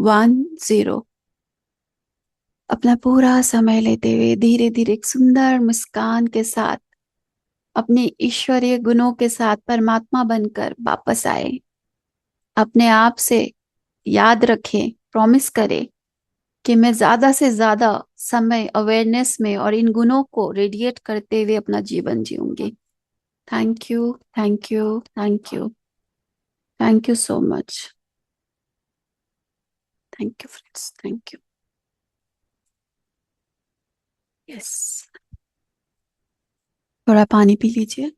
1 0। अपना पूरा समय लेते हुए धीरे धीरे एक सुंदर मुस्कान के साथ अपने ईश्वरीय गुणों के साथ परमात्मा बनकर वापस आए। अपने आप से याद रखें, प्रॉमिस करें कि मैं ज्यादा से ज्यादा समय अवेयरनेस में और इन गुणों को रेडिएट करते हुए अपना जीवन जीऊंगी। Thank you, thank you, thank you, thank you so much. Thank you friends, thank you. Yes, थोड़ा पानी पी लीजिए।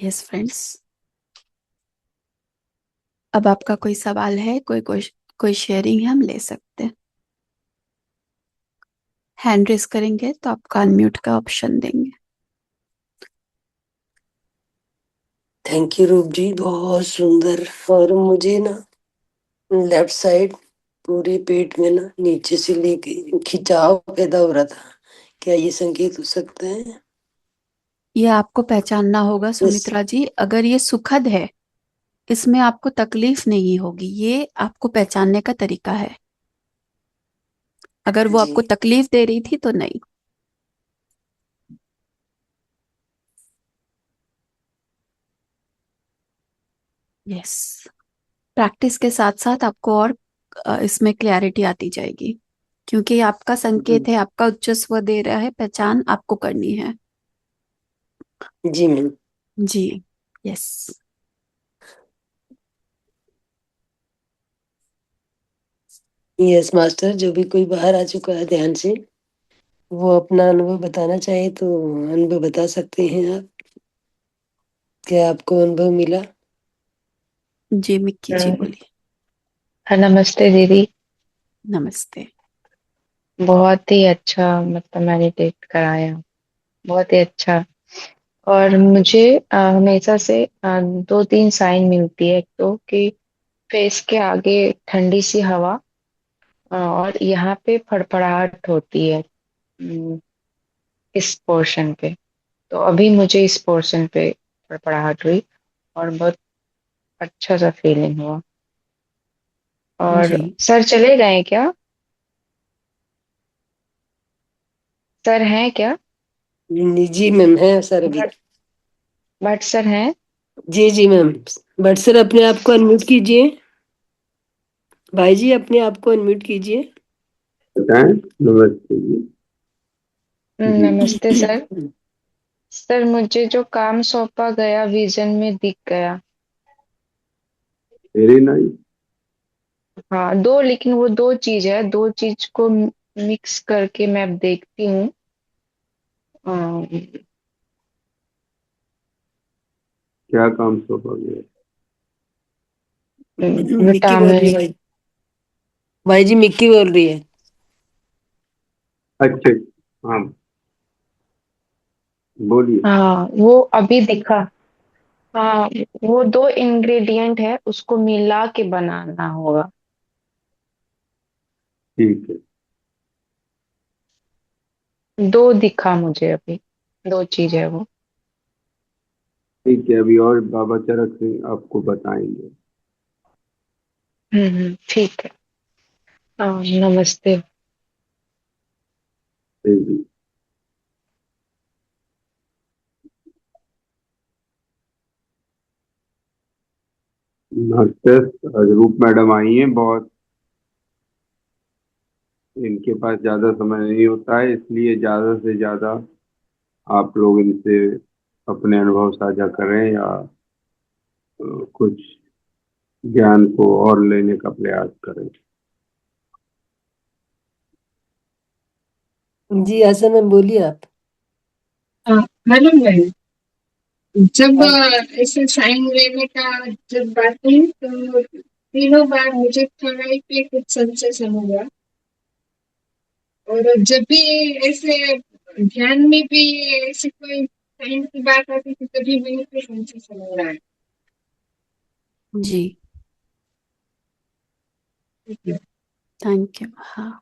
यस फ्रेंड्स, अब आपका कोई सवाल है, कोई शेयरिंग है, हम ले सकते हैं। हैंड रेस करेंगे तो आपका अनम्यूट का ऑप्शन देंगे। थैंक यू रूप जी, बहुत सुंदर। और मुझे ना लेफ्ट साइड पूरे पेट में ना नीचे से लेके खिंचाव पैदा हो रहा था। क्या ये संकेत हो सकता है? ये आपको पहचानना होगा यस सुमित्रा जी। अगर ये सुखद है, इसमें आपको तकलीफ नहीं होगी, ये आपको पहचानने का तरीका है। अगर वो जी। आपको तकलीफ दे रही थी तो नहीं। यस, प्रैक्टिस के साथ साथ आपको और इसमें क्लैरिटी आती जाएगी, क्योंकि ये आपका संकेत है, आपका उच्च स्वर दे रहा है, पहचान आपको करनी है। जी मैम। जी। यस। यस मास्टर, जो भी कोई बाहर आ चुका है ध्यान से, वो अपना अनुभव बताना चाहे तो अनुभव बता सकते हैं आप। क्या आपको अनुभव मिला? जी मिक्की जी बोलिए। नमस्ते दीदी। नमस्ते। बहुत ही अच्छा, मतलब मेडिटेट कराया, बहुत ही अच्छा। और मुझे हमेशा से दो तीन साइन मिलती है। एक तो कि फेस के आगे ठंडी सी हवा, और यहाँ पे फड़फड़ाहट होती है, इस पोर्शन पे। तो अभी मुझे इस पोर्शन पे फड़फड़ाहट हुई और बहुत अच्छा सा फीलिंग हुआ। और जी। सर चले गए हैं क्या? सर हैं क्या? जी मैम, है सर अभी। बट बट सर हैं? जी जी मैम। बट सर अपने आप को अनम्यूट कीजिए। भाई जी अपने आप को अनम्यूट कीजिए। बताएं। नमस्ते जी। नमस्ते सर। सर मुझे जो काम सौंपा गया विजन में दिख गया। Very nice. हाँ दो, लेकिन वो दो चीज है, दो चीज को मिक्स करके मैं अब देखती हूँ। अम, क्या काम सौंपा गया? मिक्की बोल रही है विटामिन। भाई। भाई जी मिक्की बोल रही है। अच्छा। हाँ, बोलिए। हाँ वो अभी दिखा। हाँ, वो दो इंग्रेडिएंट है, उसको मिला के बनाना होगा। ठीक है। दो दिखा मुझे अभी, दो चीज है वो। ठीक है, अभी और बाबा चरक सिंह आपको बताएंगे। ठीक है। हाँ नमस्ते। ठीक है। नमस्ते। रूप मैडम आई हैं। बहुत इनके पास ज्यादा समय नहीं होता है, इसलिए ज्यादा से ज्यादा आप लोग इनसे अपने अनुभव साझा करें या कुछ ज्ञान को और लेने का प्रयास करें। जी आशा मैम बोलिए आप। हाँ, हेलो मैम। जब आप ऐसे साइन लेने का जब बात हुई तो तीनों बार मुझे थोड़ा पे कुछ सेंसेशन हुआ, और जब भी ऐसे ध्यान में भी ऐसी कोई साइन की बात आती थी तभी मुझे कोई सेंसेशन हो रहा है। जी। ठीक है। Thank you. हाँ,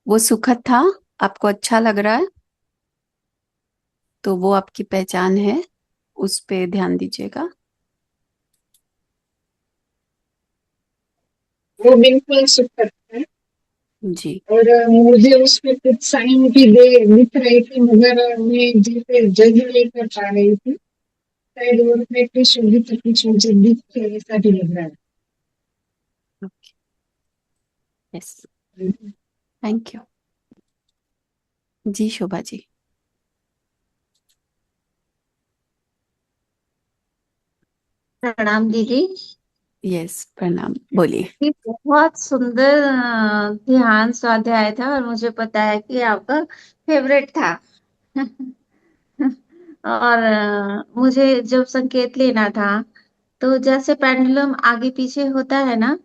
वो सुखद था, आपको अच्छा लग रहा है, तो वो आपकी पहचान है, उस पे ध्यान दीजिएगा। वो बिल्कुल सुखद है। जी। और मुझे उसमें कुछ साइन भी दे दिख रही थी, मगर मैं जैसे जज नहीं कर पा रही थी। शायद वो उसमें कुछ होगी तो कुछ मुझे दिख ऐसा भी लग रहा यस। है। Thank you. जी शोभा जी। प्रणाम दीदी। यस प्रणाम, बोलिए। ये बहुत सुंदर ध्यान स्वाध्याय था, और मुझे पता है कि आपका फेवरेट था। और मुझे जब संकेत लेना था तो जैसे पेंडुलम आगे पीछे होता है ना,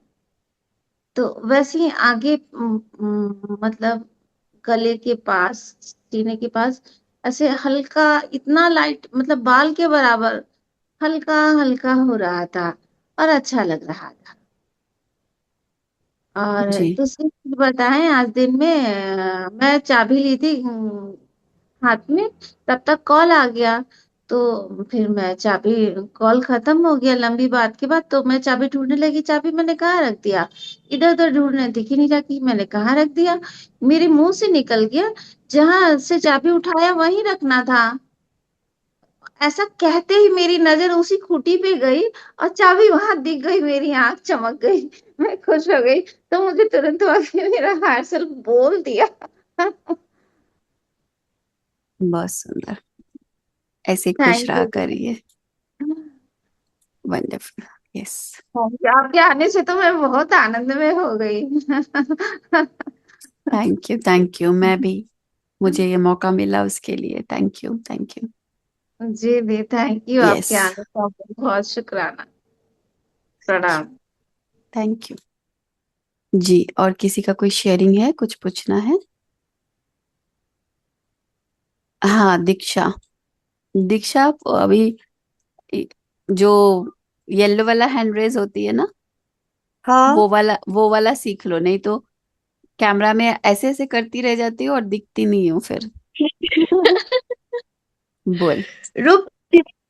तो वैसे ही आगे मतलब गले के पास, सीने के पास ऐसे हल्का, इतना लाइट मतलब बाल के बराबर हल्का हल्का हो रहा था और अच्छा लग रहा था। और जी। दूसरी चीज बताएं, आज दिन में मैं चाबी ली थी हाथ में, तब तक कॉल आ गया। तो फिर मैं चाबी, कॉल खत्म हो गया लंबी बात के बाद, तो मैं चाबी ढूंढने लगी, चाबी मैंने कहाँ रख दिया, इधर उधर ढूंढने दिख ही नहीं रहा कि मैंने कहाँ रख दिया। मेरे मुंह से निकल गया, जहां से चाबी उठाया वहीं रखना था। ऐसा कहते ही मेरी नजर उसी खूंटी पे गई और चाबी वहां दिख गई, मेरी आंख चमक गई, मैं खुश हो गई। तो मुझे तुरंत वाकई मेरा हायर सेल्फ बोल दिया। बहुत सुंदर, ऐसे खुश थैंक रहा यू। करिए। वंडरफुल। यस। आपके आने से तो मैं बहुत आनंद में हो गई। Thank you, thank you. मैं भी, मुझे ये मौका मिला उसके लिए थैंक यू, थैंक यू। जी जी, थैंक यू, यस। आपके आने का बहुत शुक्राना, प्रणाम। थैंक यू जी। और किसी का कोई शेयरिंग है, कुछ पूछना है? हाँ, दीक्षा। दीक्षा, अभी जो येलो वाला हैंड रेज होती है ना, हाँ। वो वाला सीख लो, नहीं तो कैमरा में ऐसे ऐसे करती रह जाती हो और दिखती नहीं हो फिर। बोल। रुक,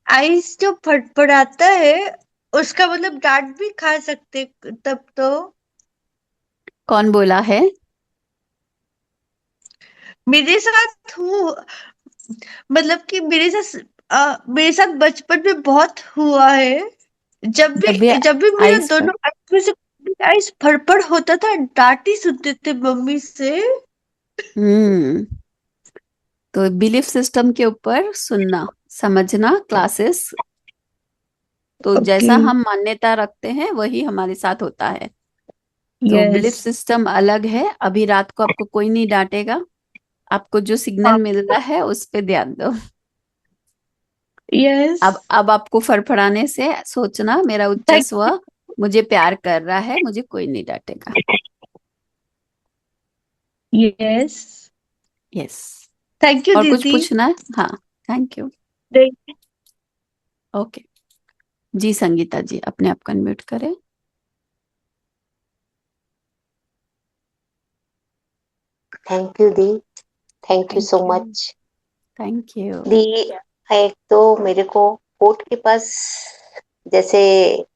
आइस जो फटफड़ाता है उसका मतलब डांट भी खा सकते तब तो। कौन बोला है? मेरे साथ हूँ, मतलब कि मेरे साथ बचपन में बहुत हुआ है। जब भी जब भी मेरे आइस पर। दोनों आंख में से आइस फड़फड़ होता था, डांट ही सुनते थे मम्मी से। हम्म। तो बिलीफ सिस्टम के ऊपर सुनना, समझना क्लासेस, तो ओके। जैसा हम मान्यता रखते हैं वही हमारे साथ होता है। तो यस। बिलीफ सिस्टम अलग है। अभी रात को आपको कोई नहीं डांटेगा, आपको जो सिग्नल मिल रहा है उस पे ध्यान दो। यस। अब आपको फड़फड़ाने से सोचना, मेरा उच्च स्व मुझे प्यार कर रहा है, मुझे कोई नहीं डांटेगा। यस। यस। थैंक यू और कुछ दीदी। पूछना है? हाँ। Thank you. ओके। जी संगीता जी, अपने आप को अनम्यूट करें। थैंक यू दी। Thank you thank so you. Much thank you. दी। एक तो मेरे को होठ के पास जैसे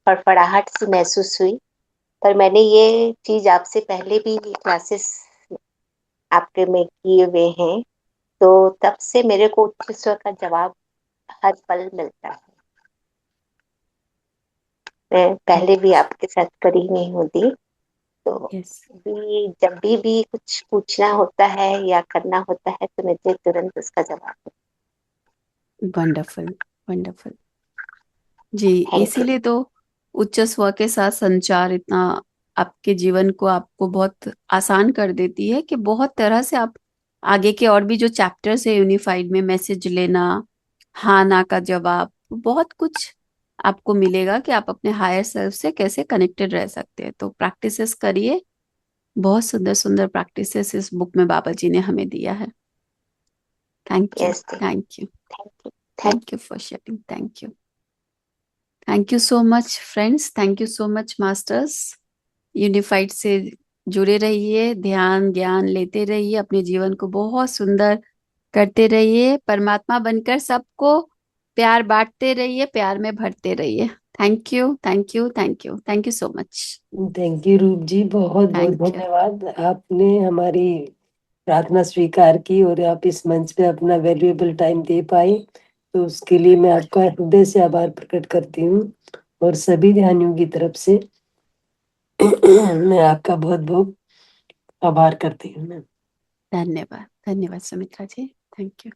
फड़फड़ाहट सी महसूस हुई, पर मैंने ये चीज आपसे पहले भी क्लासेस आपके में किए हुए हैं, तो तब से मेरे को उच्च स्वर का जवाब हर पल मिलता है। मैं पहले भी आपके साथ करी हुई हूँ दी, तो यस। जब भी कुछ पूछना होता है या करना होता है तो मुझे तुरंत उसका जवाब। Wonderful, wonderful. जी, थैंक यू। इसीलिए तो उच्च स्वर के साथ संचार इतना आपके जीवन को, आपको बहुत आसान कर देती है कि बहुत तरह से आप आगे के और भी जो चैप्टर्स है यूनिफाइड में, मैसेज लेना, हाँ ना का जवाब, बहुत कुछ आपको मिलेगा कि आप अपने हायर सेल्फ से कैसे कनेक्टेड रह सकते हैं। तो प्रैक्टिसेस करिए, बहुत सुंदर सुंदर प्रैक्टिसेस इस बुक में बाबा जी ने हमें दिया है। Thank you, yes the. Thank you, thank you. Thank thank you for sharing. Thank you, thank you so much friends, thank you so much masters. Unified से जुड़े रहिए, ध्यान ज्ञान लेते रहिए, अपने जीवन को बहुत सुंदर करते रहिए, परमात्मा बनकर सबको प्यार बांटते रहिए, प्यार में भरते रहिए। Thank you, thank you, thank you, thank you so much. Thank you Roop जी, बहुत बहुत थैंक यू। धन्यवाद। आपने हमारी प्रार्थना स्वीकार की और आप इस मंच पे अपना वैल्यूएबल टाइम दे पाए, तो उसके लिए मैं आपका हृदय से आभार प्रकट करती हूँ और सभी ध्यानियों की तरफ से मैं आपका बहुत बहुत आभार करती हूँ। धन्यवाद, धन्यवाद सुमित्रा जी, थैंक यू।